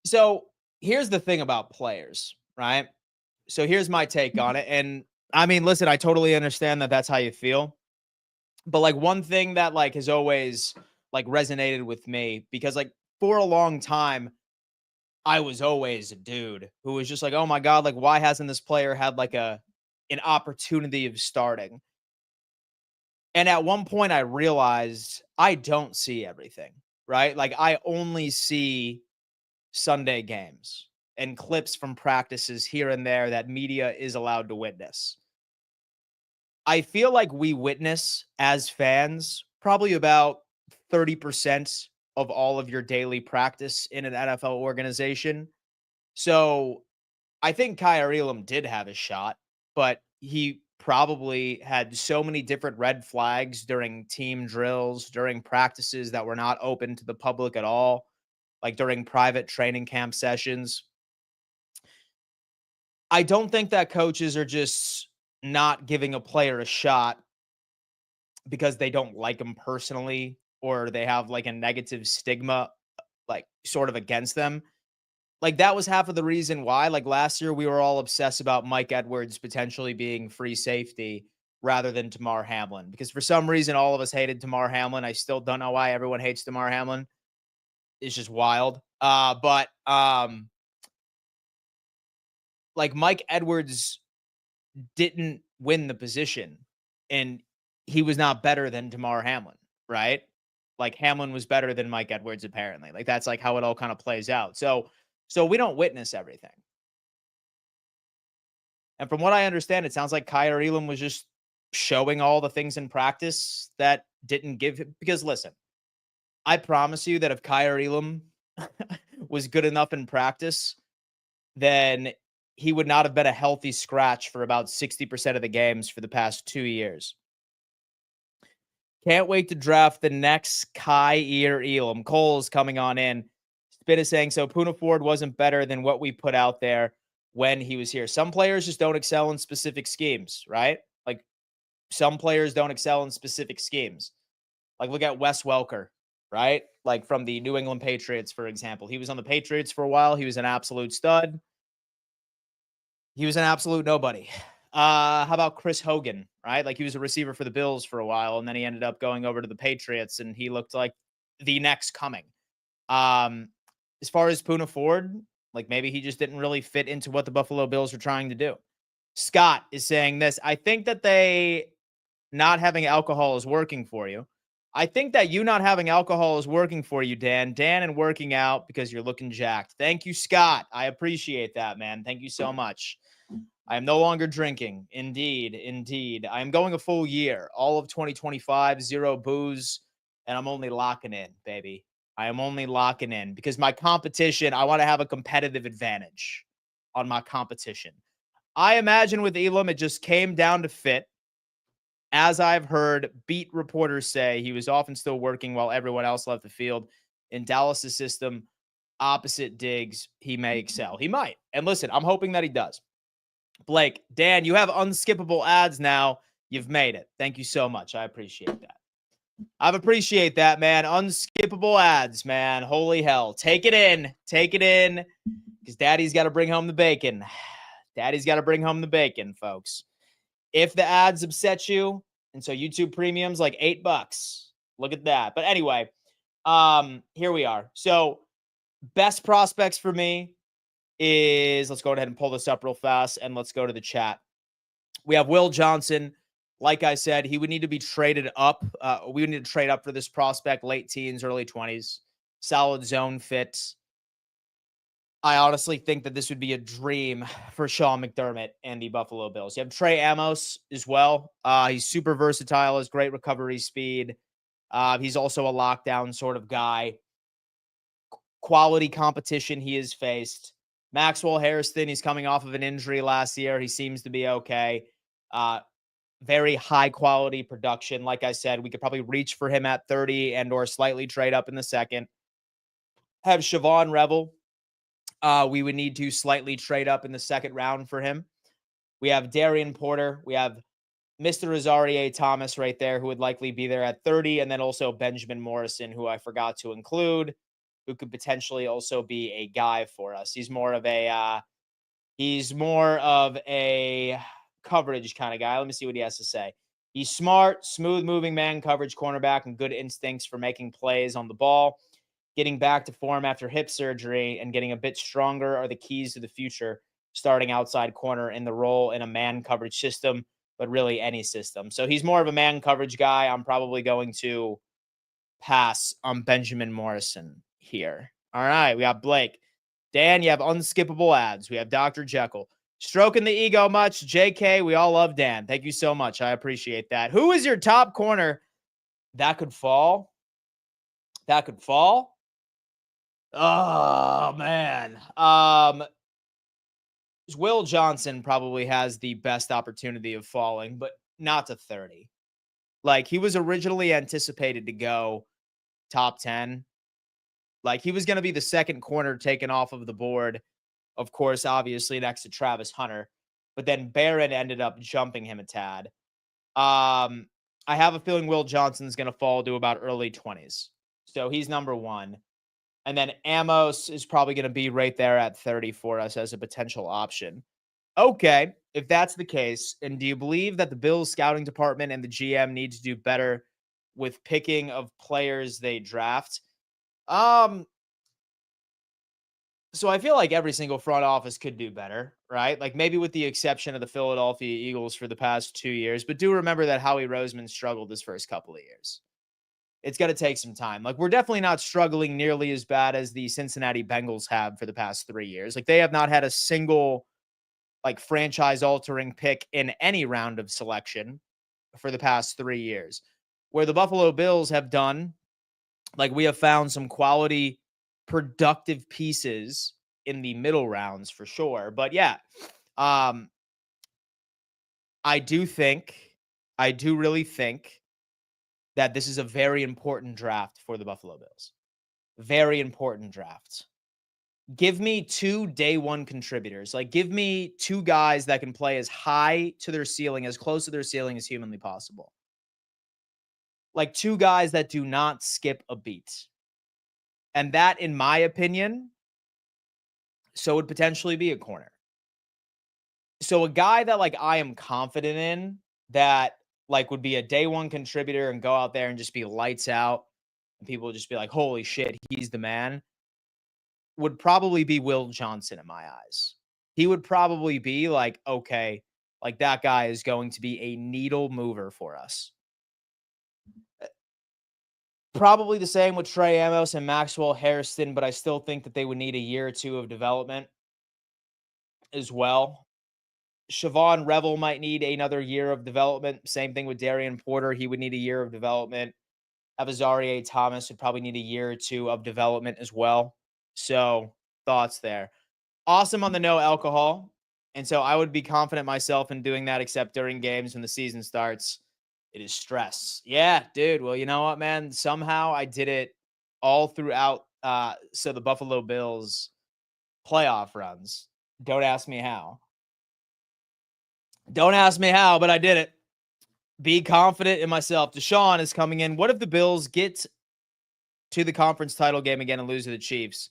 So here's the thing about players, right? So here's my take on it. And I mean, listen, I totally understand that that's how you feel. But like one thing that like has always like resonated with me, because like for a long time, I was always a dude who was just like, oh my God, like why hasn't this player had like an opportunity of starting? And at one point I realized I don't see everything, right? Like I only see Sunday games and clips from practices here and there that media is allowed to witness. I feel like we witness as fans probably about 30% of all of your daily practice in an NFL organization. So I think Kyer Elam did have a shot, but he probably had so many different red flags during team drills, during practices that were not open to the public at all, like during private training camp sessions. I don't think that coaches are just not giving a player a shot because they don't like him personally or they have like a negative stigma like sort of against them. Like that was half of the reason why like last year we were all obsessed about Mike Edwards potentially being free safety rather than Damar Hamlin, because for some reason all of us hated Damar Hamlin. I still don't know why everyone hates Damar Hamlin. It's just wild. But like Mike Edwards didn't win the position and he was not better than Damar Hamlin, right? Like Hamlin was better than Mike Edwards apparently. Like that's like how it all kind of plays out. So we don't witness everything. And from what I understand, it sounds like Kyer Elam was just showing all the things in practice that didn't give him. Because listen, I promise you that if Kyer Elam was good enough in practice, then he would not have been a healthy scratch for about 60% of the games for the past 2 years. Can't wait to draft the next Kyer Elam. Cole's coming on in. Spit is saying, so Poona Ford wasn't better than what we put out there when he was here. Some players just don't excel in specific schemes, right? Like some players don't excel in specific schemes. Like look at Wes Welker, right? Like from the New England Patriots, for example. He was on the Patriots for a while. He was an absolute stud. He was an absolute nobody. How about Chris Hogan, right? Like he was a receiver for the Bills for a while, and then he ended up going over to the Patriots, and he looked like the next coming. As far as Poona Ford, like maybe he just didn't really fit into what the Buffalo Bills were trying to do. Scott is saying this. I think that they not having alcohol is working for you. I think that you not having alcohol is working for you, Dan. Dan and working out because you're looking jacked. Thank you, Scott. I appreciate that, man. Thank you so much. I am no longer drinking. Indeed. I am going a full year, all of 2025, 0 booze, and I'm only locking in, baby. I am only locking in because my competition, I want to have a competitive advantage on my competition. I imagine with Elam, it just came down to fit. As I've heard beat reporters say, he was often still working while everyone else left the field. In Dallas' system, opposite Diggs, he may excel. He might. And listen, I'm hoping that he does. Blake, Dan, you have unskippable ads now. You've made it. Thank you so much. I appreciate that. I appreciate that, man. Unskippable ads, man. Holy hell. Take it in. Because daddy's got to bring home the bacon. Daddy's got to bring home the bacon, folks. If the ads upset you, and so YouTube Premium's like $8. Look at that. But anyway, here we are. So best prospects for me is, let's go ahead and pull this up real fast, and let's go to the chat. We have Will Johnson. Like I said, he would need to be traded up. We would need to trade up for this prospect, late teens, early 20s. solid zone fit. I honestly think that this would be a dream for Sean McDermott and the Buffalo Bills. You have Trey Amos as well. He's super versatile, has great recovery speed. He's also a lockdown sort of guy. Quality competition he has faced. Maxwell Hairston, he's coming off of an injury last year. He seems to be okay. Very high quality production. Like I said, we could probably reach for him at 30 and or slightly trade up in the second. Have Shevon Revel. We would need to slightly trade up in the second round for him. We have Darien Porter. We have Mr. Rosario Thomas right there, who would likely be there at 30. And then also Benjamin Morrison, who I forgot to include, who could potentially also be a guy for us. He's more of a coverage kind of guy. Let me see what he has to say. He's smart, smooth moving man coverage cornerback and good instincts for making plays on the ball. Getting back to form after hip surgery and getting a bit stronger are the keys to the future, starting outside corner in the role in a man coverage system, but really any system. So he's more of a man coverage guy. I'm probably going to pass on Benjamin Morrison here. All right, we got Blake. Dan, you have unskippable ads. We have Dr. Jekyll. Stroking the ego much. JK, we all love Dan. Thank you so much. I appreciate that. Who is your top corner that could fall? That could fall? Oh, man. Will Johnson probably has the best opportunity of falling, but not to 30. Like, he was originally anticipated to go top 10. Like, he was going to be the second corner taken off of the board, of course, obviously next to Travis Hunter. But then Barron ended up jumping him a tad. I have a feeling Will Johnson's going to fall to about early 20s. So he's number one. And then Amos is probably going to be right there at 30 for us as a potential option. Okay, if that's the case, and do you believe that the Bills scouting department and the GM need to do better with picking of players they draft? So I feel like every single front office could do better, right? Like maybe with the exception of the Philadelphia Eagles for the past 2 years, but do remember that Howie Roseman struggled his first couple of years. It's going to take some time. Like we're definitely not struggling nearly as bad as the Cincinnati Bengals have for the past 3 years. Like they have not had a single like franchise altering pick in any round of selection for the past 3 years. Where the Buffalo Bills have done, like we have found some quality productive pieces in the middle rounds for sure. But yeah, I do really think that this is a very important draft for the Buffalo Bills. Very important draft. Give me 2 day one contributors. Like give me 2 guys that can play as high to their ceiling, as close to their ceiling as humanly possible. Like 2 guys that do not skip a beat. And that, in my opinion, so would potentially be a corner. So a guy that like I am confident in that like would be a day one contributor and go out there and just be lights out and people would just be like, holy shit, he's the man, would probably be Will Johnson in my eyes. He would probably be like, okay, like that guy is going to be a needle mover for us. Probably the same with Trey Amos and Maxwell Hairston, but I still think that they would need a year or 2 of development as well. Shevon Revel might need another year of development. Same thing with Darien Porter. He would need a year of development. Avazarie Thomas would probably need a year or 2 of development as well. So thoughts there. Awesome on the no alcohol. And so I would be confident myself in doing that, except during games when the season starts. It is stress. Yeah, dude. Well, you know what, man? Somehow I did it all throughout. So the Buffalo Bills playoff runs. Don't ask me how. Don't ask me how, but I did it. Be confident in myself. Deshaun is coming in. What if the Bills get to the conference title game again and lose to the Chiefs?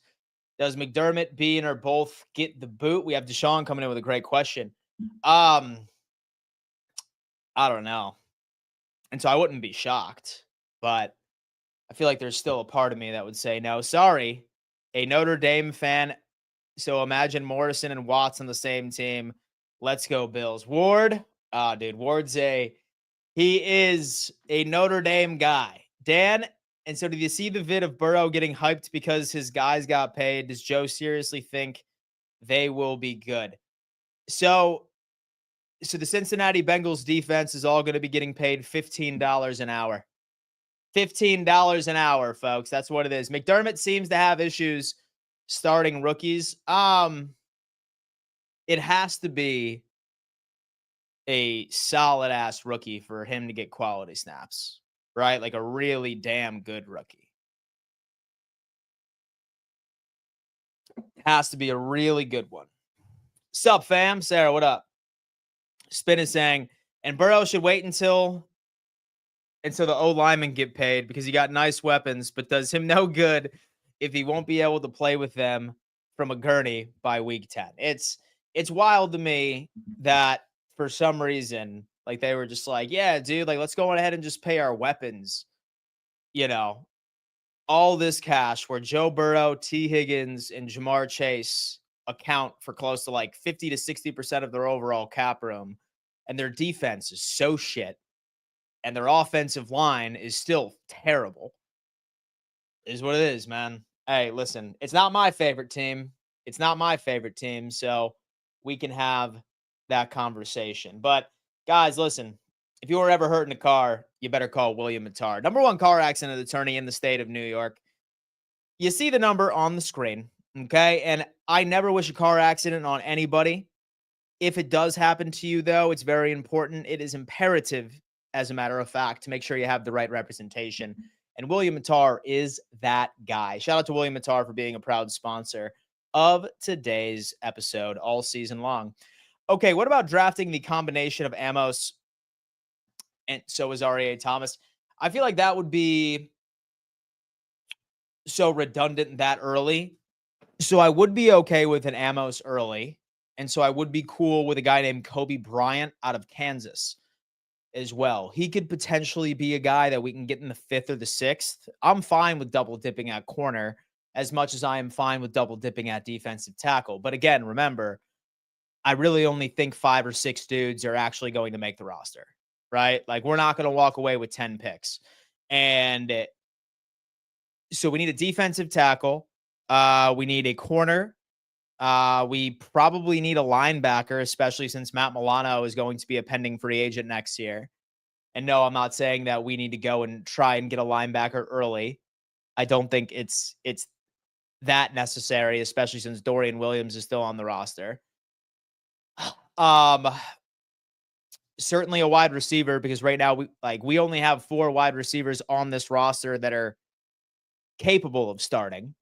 Does McDermott, Bean, or both get the boot? We have Deshaun coming in with a great question. I don't know. And so I wouldn't be shocked, but I feel like there's still a part of me that would say, no, sorry, a Notre Dame fan. So imagine Morrison and Watts on the same team. Let's go Bills. Ward, dude, he is a Notre Dame guy. Dan, And so did you see the vid of Burrow getting hyped because his guys got paid? Does Joe seriously think they will be good? So the Cincinnati Bengals defense is all going to be getting paid $15 an hour. $15 an hour, folks. That's what it is. McDermott seems to have issues starting rookies. It has to be a solid ass rookie for him to get quality snaps, right? Like a really damn good rookie. Has to be a really good one. Sup, fam? Sarah, what up? Spin is saying, and Burrow should wait until the O linemen get paid because he got nice weapons, but does him no good if he won't be able to play with them from a gurney by week 10. It's wild to me that for some reason, like they were just like, yeah, dude, like let's go on ahead and just pay our weapons, all this cash where Joe Burrow, T. Higgins, and Jamar Chase account for close to like 50 to 60% of their overall cap room. And their defense is so shit. And their offensive line is still terrible. Is what it is, man. Hey, listen, it's not my favorite team. It's not my favorite team. So we can have that conversation. But guys, listen, if you were ever hurt in a car, you better call William Mattar. #1 car accident attorney in the state of New York. You see the number on the screen, okay? And I never wish a car accident on anybody. If it does happen to you, though, it's very important. It is imperative, as a matter of fact, to make sure you have the right representation. And William Mattar is that guy. Shout out to William Mattar for being a proud sponsor of today's episode all season long. Okay, what about drafting the combination of Amos and so is R.A. Thomas? I feel like that would be so redundant that early. So I would be okay with an Amos early. And so I would be cool with a guy named Kobe Bryant out of Kansas as well. He could potentially be a guy that we can get in the 5th or the 6th. I'm fine with double dipping at corner as much as I am fine with double dipping at defensive tackle. But again, remember, I really only think 5 or 6 dudes are actually going to make the roster, right? Like we're not going to walk away with 10 picks. And so we need a defensive tackle. We need a corner. We probably need a linebacker, especially since Matt Milano is going to be a pending free agent next year. And no, I'm not saying that we need to go and try and get a linebacker early. I don't think it's that necessary, especially since Dorian Williams is still on the roster. Certainly a wide receiver, because right now we only have 4 wide receivers on this roster that are capable of starting,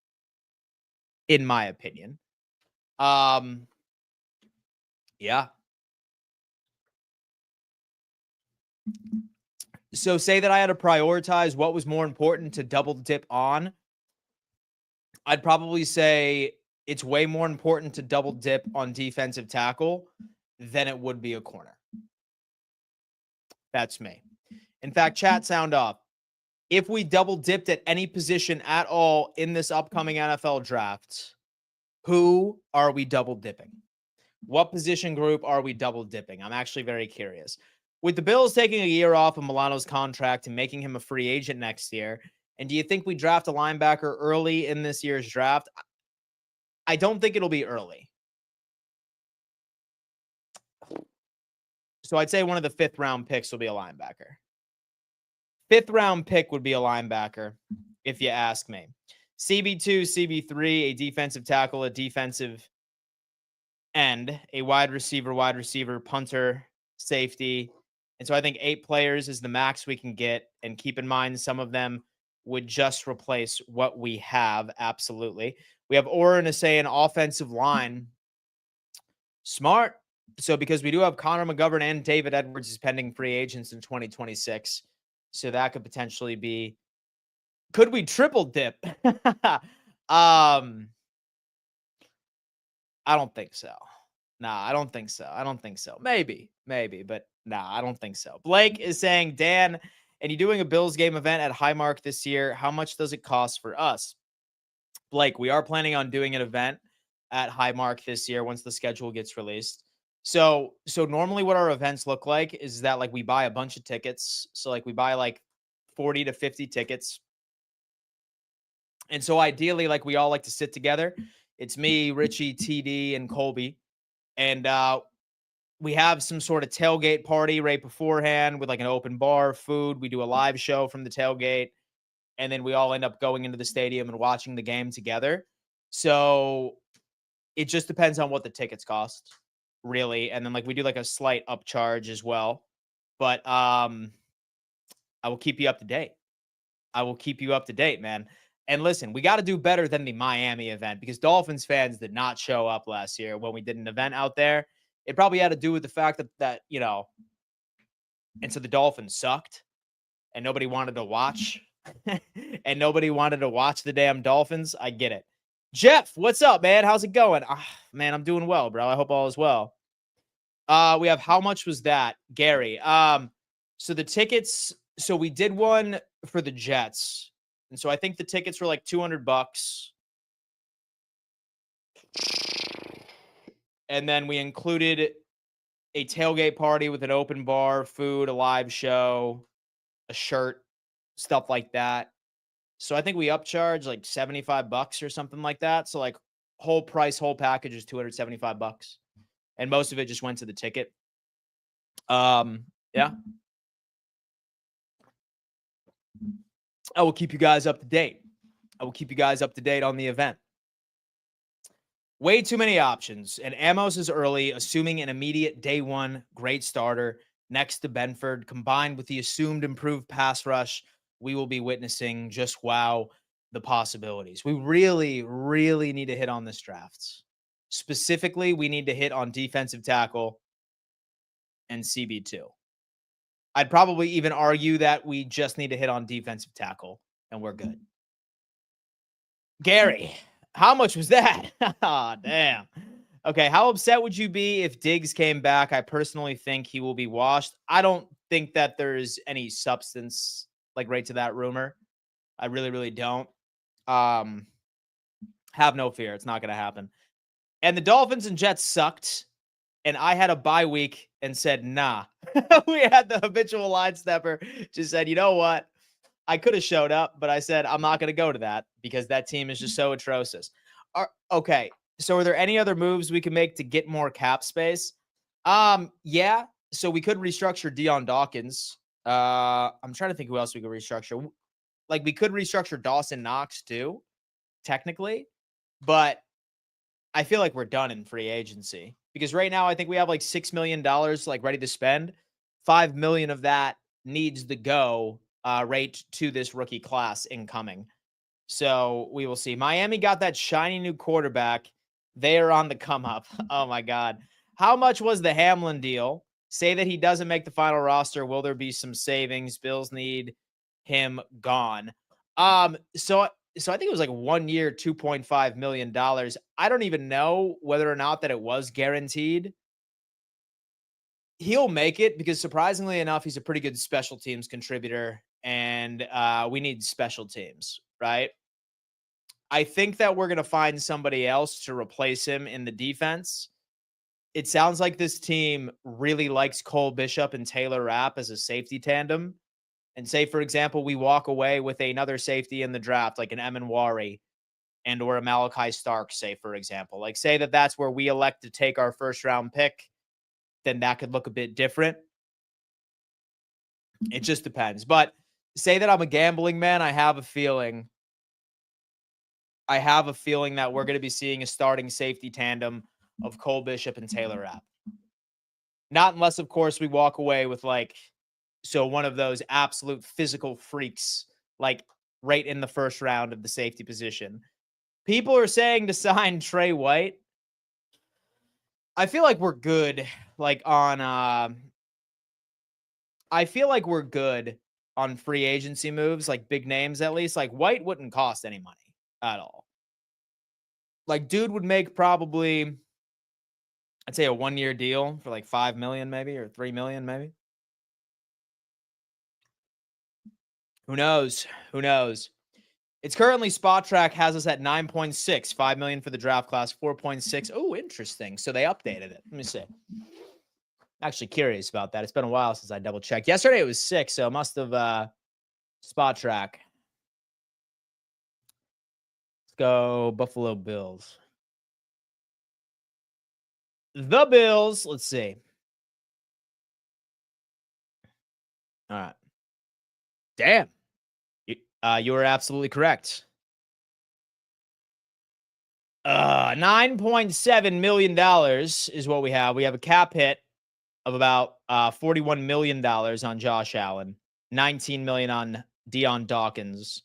in my opinion. Yeah. So say that I had to prioritize what was more important to double dip on. I'd probably say it's way more important to double dip on defensive tackle than it would be a corner. That's me. In fact, chat, sound off. If we double dipped at any position at all in this upcoming NFL draft, who are we double dipping? What position group are we double dipping? I'm actually very curious. With the Bills taking a year off of Milano's contract and making him a free agent next year, and do you think we draft a linebacker early in this year's draft? I don't think it'll be early. So I'd say one of the 5th round picks will be a linebacker. 5th round pick would be a linebacker, if you ask me. CB2, CB3, a defensive tackle, a defensive end, a wide receiver, punter, safety. And so I think 8 players is the max we can get. And keep in mind, some of them would just replace what we have. Absolutely. We have Oren Asay an offensive line. Smart. So because we do have Connor McGovern and David Edwards as pending free agents in 2026. So that could potentially be. Could we triple dip? I don't think so. Nah, I don't think so. Maybe, but nah, I don't think so. Blake is saying, Dan, and you doing a Bills game event at Highmark this year? How much does it cost for us? Blake, we are planning on doing an event at Highmark this year once the schedule gets released. So normally what our events look like is that like we buy a bunch of tickets. So like we buy like 40 to 50 tickets. And so ideally, like we all like to sit together. It's me, Richie, TD, and Colby. And we have some sort of tailgate party right beforehand with like an open bar, food. We do a live show from the tailgate. And then we all end up going into the stadium and watching the game together. So it just depends on what the tickets cost, really. And then like we do like a slight upcharge as well. But I will keep you up to date. I will keep you up to date, man. And listen, we got to do better than the Miami event because Dolphins fans did not show up last year when we did an event out there. It probably had to do with the fact that and so the Dolphins sucked and nobody wanted to watch and nobody wanted to watch the damn Dolphins. I get it. Jeff, what's up, man? How's it going? Man, I'm doing well, bro. I hope all is well. We have how much was that, Gary? So the tickets. So we did one for the Jets, and so I think the tickets were like $200, and then we included a tailgate party with an open bar, food, a live show, a shirt, stuff like that. So I think we upcharged like $75 or something like that. So like whole price, whole package is $275, and most of it just went to the ticket. Yeah. I will keep you guys up to date. I will keep you guys up to date on the event. Way too many options, and Amos is early, assuming an immediate day one great starter next to Benford, combined with the assumed improved pass rush. We will be witnessing just wow the possibilities. We really, really need to hit on this draft. Specifically, we need to hit on defensive tackle and CB2. I'd probably even argue that we just need to hit on defensive tackle and we're good. Gary, how much was that? Oh, damn. Okay, how upset would you be if Diggs came back? I personally think he will be washed. I don't think that there's any substance like right to that rumor. I really, really don't. Have no fear. It's not going to happen. And the Dolphins and Jets sucked. And I had a bye week and said, nah. We had the habitual line stepper just said, you know what? I could have showed up, but I said, I'm not going to go to that because that team is just so atrocious. Okay. So are there any other moves we can make to get more cap space? Yeah. So we could restructure Deion Dawkins. I'm trying to think who else we could restructure. Like we could restructure Dawson Knox too, technically, but I feel like we're done in free agency because right now I think we have like $6 million like ready to spend. 5 million of that needs to go right to this rookie class incoming. So we will see. Miami got that shiny new quarterback. They are on the come up. Oh my God. How much was the Hamlin deal? Say that he doesn't make the final roster. Will there be some savings? Bills need him gone. So I think it was like 1 year, $2.5 million. I don't even know whether or not that it was guaranteed. He'll make it because surprisingly enough, he's a pretty good special teams contributor and we need special teams, right? I think that we're going to find somebody else to replace him in the defense. It sounds like this team really likes Cole Bishop and Taylor Rapp as a safety tandem. And say, for example, we walk away with another safety in the draft, like an Emanwari and or a Malachi Stark, say, for example. Like, say that that's where we elect to take our first-round pick, then that could look a bit different. It just depends. But say that I'm a gambling man, I have a feeling that we're going to be seeing a starting safety tandem of Cole Bishop and Taylor Rapp. Not unless, of course, we walk away with, like, so one of those absolute physical freaks, like right in the first round of the safety position. People are saying to sign Trey White. I feel like we're good, like on I feel like we're good on free agency moves, like big names at least. Like White wouldn't cost any money at all. Like dude would make probably I'd say a 1 year deal for like 5 million maybe or 3 million maybe. Who knows? Who knows? It's currently Spot Track has us at 9.6, 5 million for the draft class, 4.6. Oh, interesting. So they updated it. Let me see. Actually curious about that. It's been a while since I double checked. Yesterday it was 6, so it must have Spot Track. go Buffalo Bills. The Bills. Let's see. All right. Damn. You were absolutely correct. $9.7 million is what we have. We have a cap hit of about $41 million on Josh Allen, $19 million on Deion Dawkins,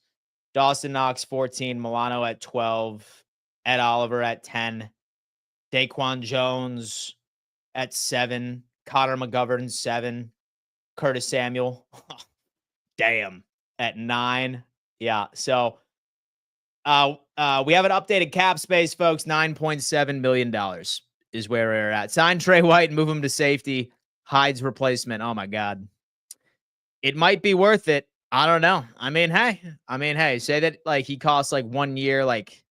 Dawson Knox 14, Milano at 12, Ed Oliver at 10, Daquan Jones at 7, Connor McGovern 7, Curtis Samuel, damn, at 9. Yeah, so we have an updated cap space, folks. $9.7 million is where we're at. Sign Trey White and move him to safety. Hyde's replacement. Oh my God. It might be worth it. I don't know. I mean, hey, say that like he costs like 1 year, like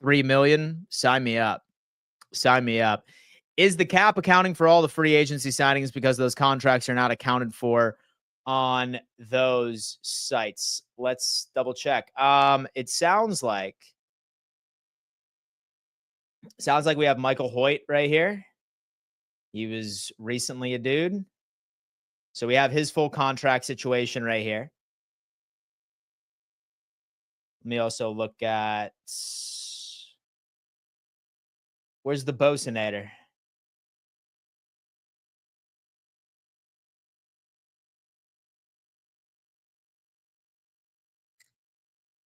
$3 million. Sign me up. Sign me up. Is the cap accounting for all the free agency signings because those contracts are not accounted for on those sites? Let's double check. It sounds like we have Michael Hoyt right here. He was recently a dude. So we have his full contract situation right here. Let me also look at, where's the Bosonator?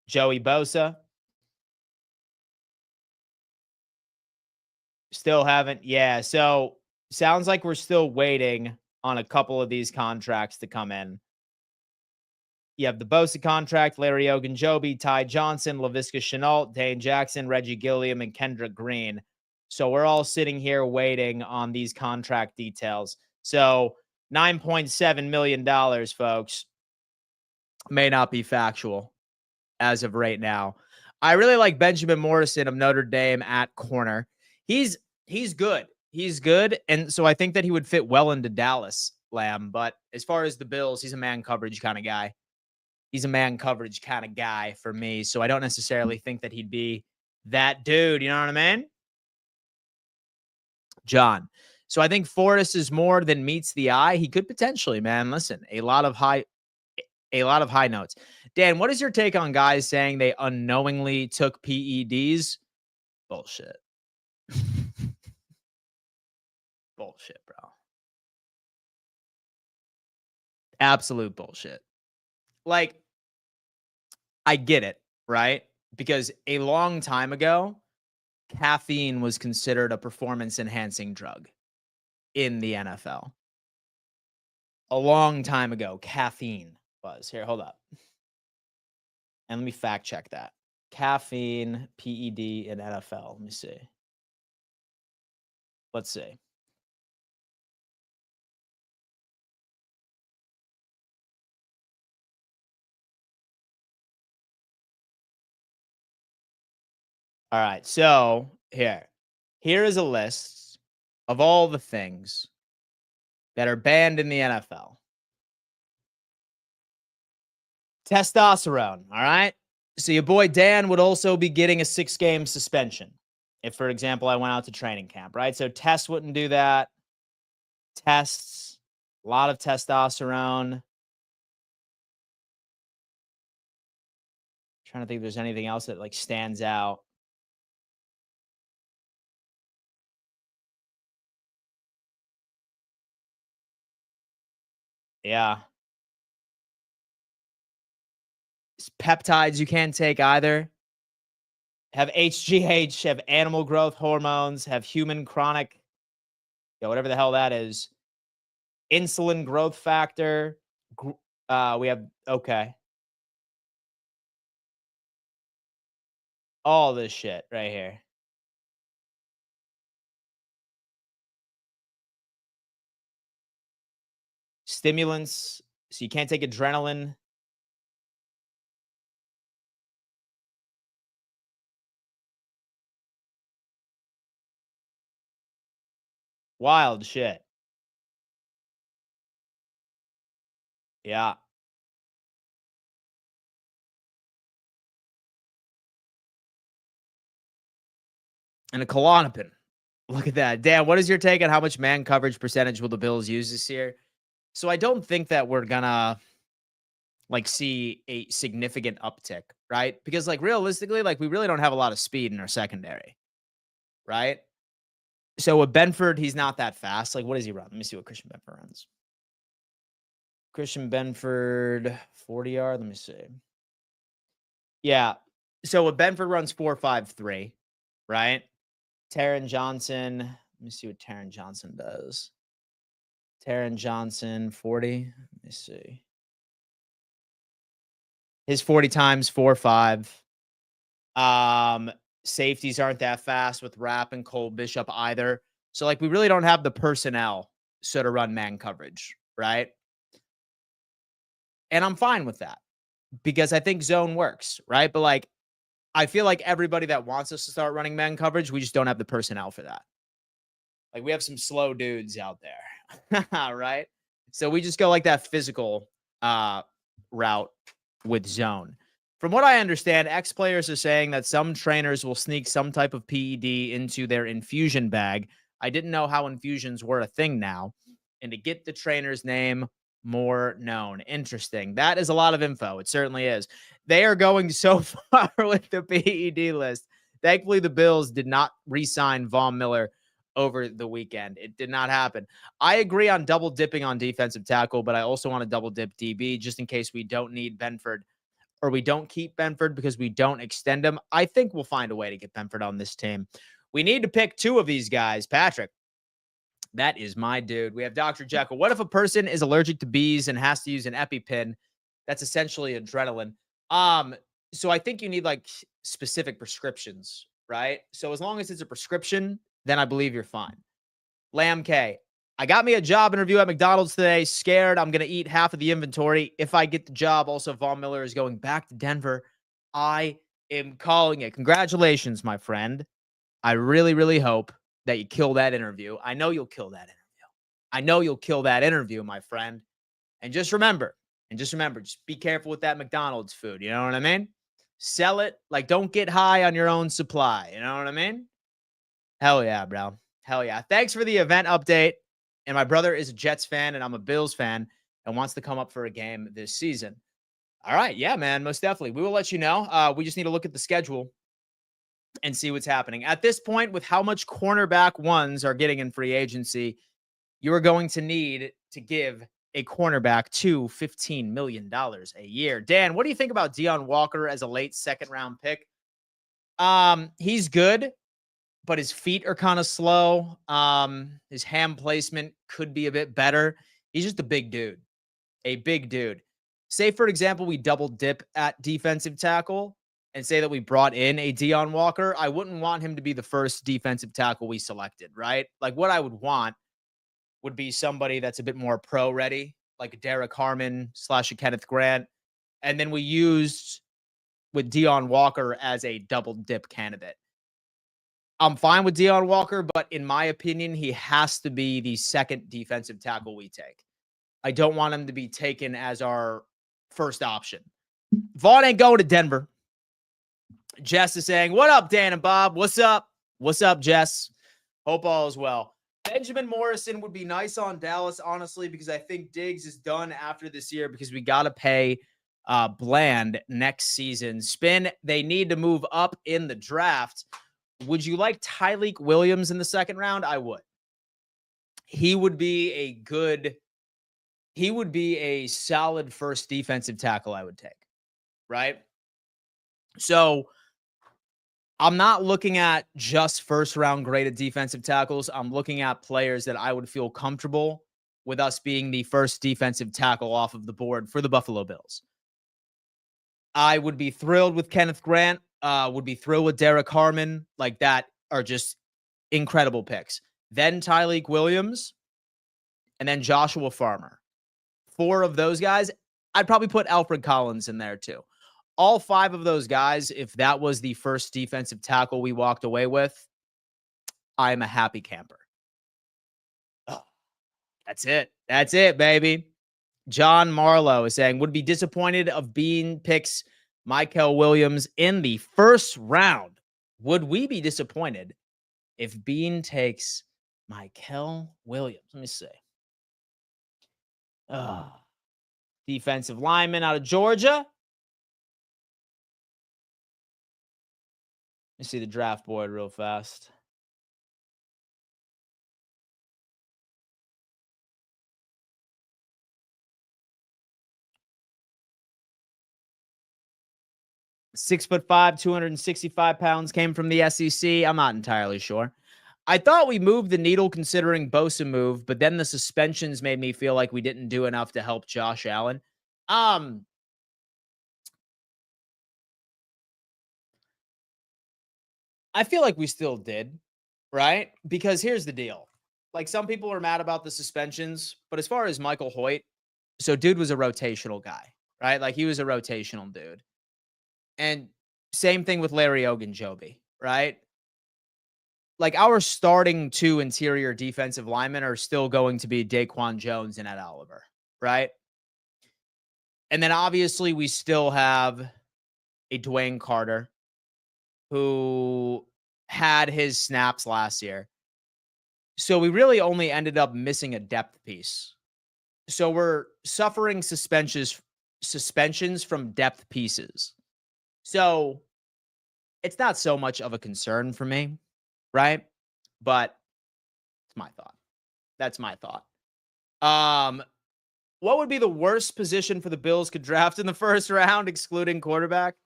Joey Bosa. Still haven't. Yeah. So sounds like we're still waiting on a couple of these contracts to come in. You have the Bosa contract, Larry Ogunjobi, Ty Johnson, Laviska Shenault, Dane Jackson, Reggie Gilliam, and Kendrick Green. So we're all sitting here waiting on these contract details. So $9.7 million, folks, may not be factual as of right now. I really like Benjamin Morrison of Notre Dame at corner. He's good. He's good. And so I think that he would fit well into Dallas, Lamb. But as far as the Bills, he's a man coverage kind of guy. He's a man coverage kind of guy for me. So I don't necessarily think that he'd be that dude. You know what I mean? John. So I think Forrest is more than meets the eye. He could potentially, man. Listen, a lot of high notes. Dan, what is your take on guys saying they unknowingly took PEDs? Bullshit. Bullshit, bro. Absolute bullshit. Like, I get it, right? Because a long time ago, caffeine was considered a performance enhancing drug in the NFL. A long time ago, caffeine was. Here, hold up. And let me fact check that. Caffeine, PED in NFL. Let me see. Let's see. All right. So here is a list of all the things that are banned in the NFL. Testosterone. All right. So your boy Dan would also be getting a 6-game suspension if, for example, I went out to training camp, right? So Test wouldn't do that. Tests, a lot of testosterone. Trying to think if there's anything else that like stands out. Yeah. Peptides you can't take either. Have HGH, have animal growth hormones, have human chronic, whatever the hell that is. Insulin growth factor. We have, okay. All this shit right here. Stimulants. So you can't take adrenaline. Wild shit. Yeah. and a Klonopin. Look at that. Dan, what is your take on how much man coverage percentage will the Bills use this year? So I don't think that we're gonna see a significant uptick, right? Because realistically, we really don't have a lot of speed in our secondary, right? So with Benford, he's not that fast. What does he run? Let me see what Christian Benford runs. Christian Benford, 40-yard. Let me see. Yeah. So with Benford runs 4.53, right? Taron Johnson. Let me see what Taron Johnson does. Taron Johnson, 40. Let me see. His 40 times 4.5. Safeties aren't that fast with Rapp and Cole Bishop either. So we really don't have the personnel to run man coverage, right? And I'm fine with that because I think zone works, right? But I feel like everybody that wants us to start running man coverage, we just don't have the personnel for that. We have some slow dudes out there, right? So we just go that physical route with zone. From what I understand, ex-players are saying that some trainers will sneak some type of PED into their infusion bag. I didn't know how infusions were a thing now. And to get the trainer's name more known. Interesting. That is a lot of info. It certainly is. They are going so far with the PED list. Thankfully, the Bills did not re-sign Von Miller over the weekend. It did not happen. I agree on double dipping on defensive tackle, but I also want to double dip DB just in case we don't need Benford or we don't keep Benford because we don't extend him. I think we'll find a way to get Benford on this team. We need to pick two of these guys. Patrick, that is my dude. We have Dr. Jekyll. What if a person is allergic to bees and has to use an EpiPen? That's essentially adrenaline. So I think you need specific prescriptions, right? So as long as it's a prescription, then I believe you're fine. Lamb K. I got me a job interview at McDonald's today. Scared I'm going to eat half of the inventory. If I get the job, also Von Miller is going back to Denver. I am calling it. Congratulations, my friend. I really, really hope that you kill that interview. I know you'll kill that interview. I know you'll kill that interview, my friend. And just remember, just be careful with that McDonald's food. You know what I mean? Sell it. Don't get high on your own supply. You know what I mean? Hell yeah, bro. Hell yeah. Thanks for the event update. And my brother is a Jets fan and I'm a Bills fan and wants to come up for a game this season. All right. Yeah, man. Most definitely. We will let you know. We just need to look at the schedule and see what's happening. At this point, with how much cornerback ones are getting in free agency, you are going to need to give a cornerback $15 million a year. Dan, what do you think about Deion Walker as a late second-round pick? He's good, but his feet are kind of slow. His hand placement could be a bit better. He's just a big dude. Say, for example, we double dip at defensive tackle and say that we brought in a Deion Walker. I wouldn't want him to be the first defensive tackle we selected, right? What I would want would be somebody that's a bit more pro ready, like a Derek Harmon / a Kenneth Grant. And then we used with Deion Walker as a double dip candidate. I'm fine with Deion Walker, but in my opinion, he has to be the second defensive tackle we take. I don't want him to be taken as our first option. Vaughn ain't going to Denver. Jess is saying, what up, Dan and Bob? What's up? What's up, Jess? Hope all is well. Benjamin Morrison would be nice on Dallas, honestly, because I think Diggs is done after this year because we got to pay Bland next season. Spin, they need to move up in the draft. Would you like Tyleik Williams in the second round? I would. He would be a solid first defensive tackle I would take, right? So I'm not looking at just first-round graded defensive tackles. I'm looking at players that I would feel comfortable with us being the first defensive tackle off of the board for the Buffalo Bills. I would be thrilled with Kenneth Grant. Would be thrilled with Derek Harmon. That are just incredible picks. Then Tyleik Williams, and then Joshua Farmer. 4 of those guys. I'd probably put Alfred Collins in there too. All 5 of those guys, if that was the first defensive tackle we walked away with, I'm a happy camper. Oh, that's it. That's it, baby. John Marlowe is saying, would be disappointed of Bean picks Michael Williams in the first round. Would we be disappointed if Bean takes Michael Williams. Let me see. Defensive lineman out of Georgia. Let me see the draft board real fast. .6'5", 265 pounds, came from the SEC. I'm not entirely sure. I thought we moved the needle considering Bosa moved, but then the suspensions made me feel like we didn't do enough to help Josh Allen. I feel like we still did, right? Because here's the deal. Like, some people are mad about the suspensions, but as far as Michael Hoyt, so dude was a rotational guy, right? Like, he was a rotational dude. And same thing with Larry Ogunjobi, right? Like, our starting two interior defensive linemen are still going to be Daquan Jones and Ed Oliver, right? And then obviously we still have a Dwayne Carter who had his snaps last year. So we really only ended up missing a depth piece. So we're suffering suspensions from depth pieces. So it's not so much of a concern for me, right? But it's my thought. That's my thought. What would be the worst position for the Bills could draft in the first round, excluding quarterback?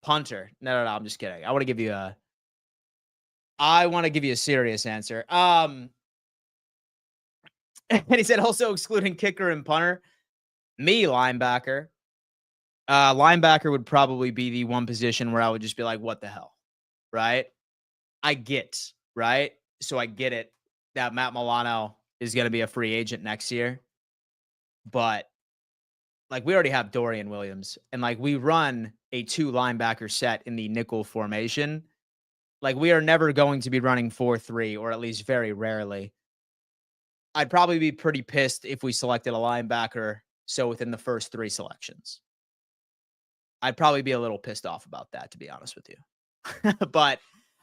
Punter. No, I'm just kidding. I want to give you a serious answer. And he said also excluding kicker and punter. Me, linebacker. Linebacker would probably be the one position where I would just be like, what the hell? Right? I get, right? So I get it that Matt Milano is going to be a free agent next year. But like, we already have Dorian Williams, and like, we run a 2 linebacker set in the nickel formation. Like, we are never going to be running 4-3, or at least very rarely. I'd probably be pretty pissed if we selected a linebacker so within the first 3 selections. I'd probably be a little pissed off about that, to be honest with you. But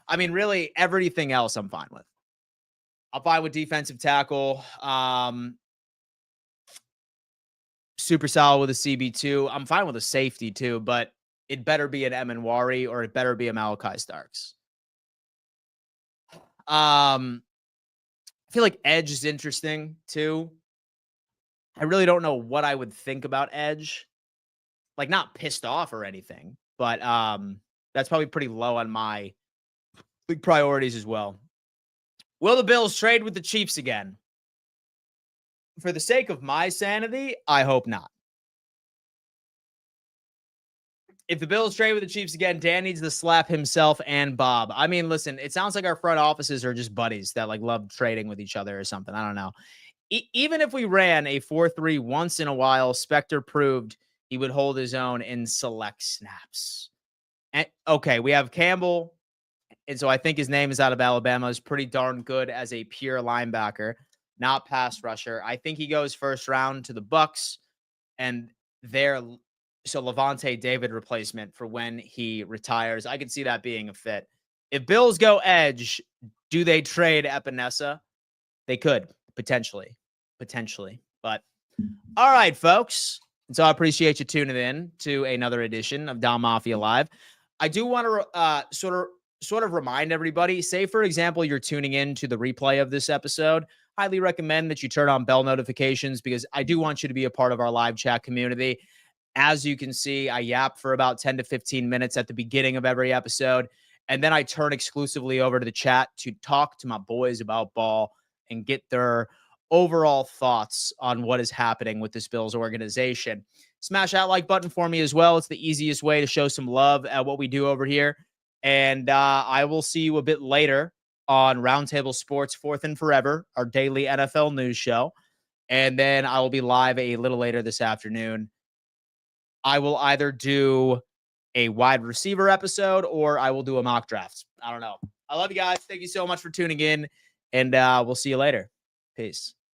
I mean, really everything else I'm fine with. I'm fine with defensive tackle. Super solid with a CB2. I'm fine with a safety too, but it better be an Emanwari or it better be a Malachi Starks. I feel like edge is interesting too. I really don't know what I would think about edge. Like, not pissed off or anything, but that's probably pretty low on my big priorities as well. Will the Bills trade with the Chiefs again? For the sake of my sanity, I hope not. If the Bills trade with the Chiefs again, Dan needs to slap himself and Bob. I mean, listen, it sounds like our front offices are just buddies that like love trading with each other or something. I don't know. Even if we ran a 4-3 once in a while, Spector proved he would hold his own in select snaps. And okay, we have Campbell, and so I think his name is out of Alabama. Is pretty darn good as a pure linebacker, not pass rusher. I think he goes first round to the Bucks, and so Levante David replacement for when he retires. I could see that being a fit. If Bills go edge, do they trade Epinesa? They could potentially. But all right, folks. And so I appreciate you tuning in to another edition of Dom Mafia Live. I do want to sort of remind everybody, say, for example, you're tuning in to the replay of this episode. Highly recommend that you turn on bell notifications because I do want you to be a part of our live chat community. As you can see, I yap for about 10 to 15 minutes at the beginning of every episode, and then I turn exclusively over to the chat to talk to my boys about ball and get their overall thoughts on what is happening with this Bills organization. Smash that like button for me as well. It's the easiest way to show some love at what we do over here. And I will see you a bit later on Roundtable Sports 4th and Forever, our daily NFL news show. And then I will be live a little later this afternoon. I will either do a wide receiver episode or I will do a mock draft. I don't know. I love you guys. Thank you so much for tuning in, and we'll see you later. Peace.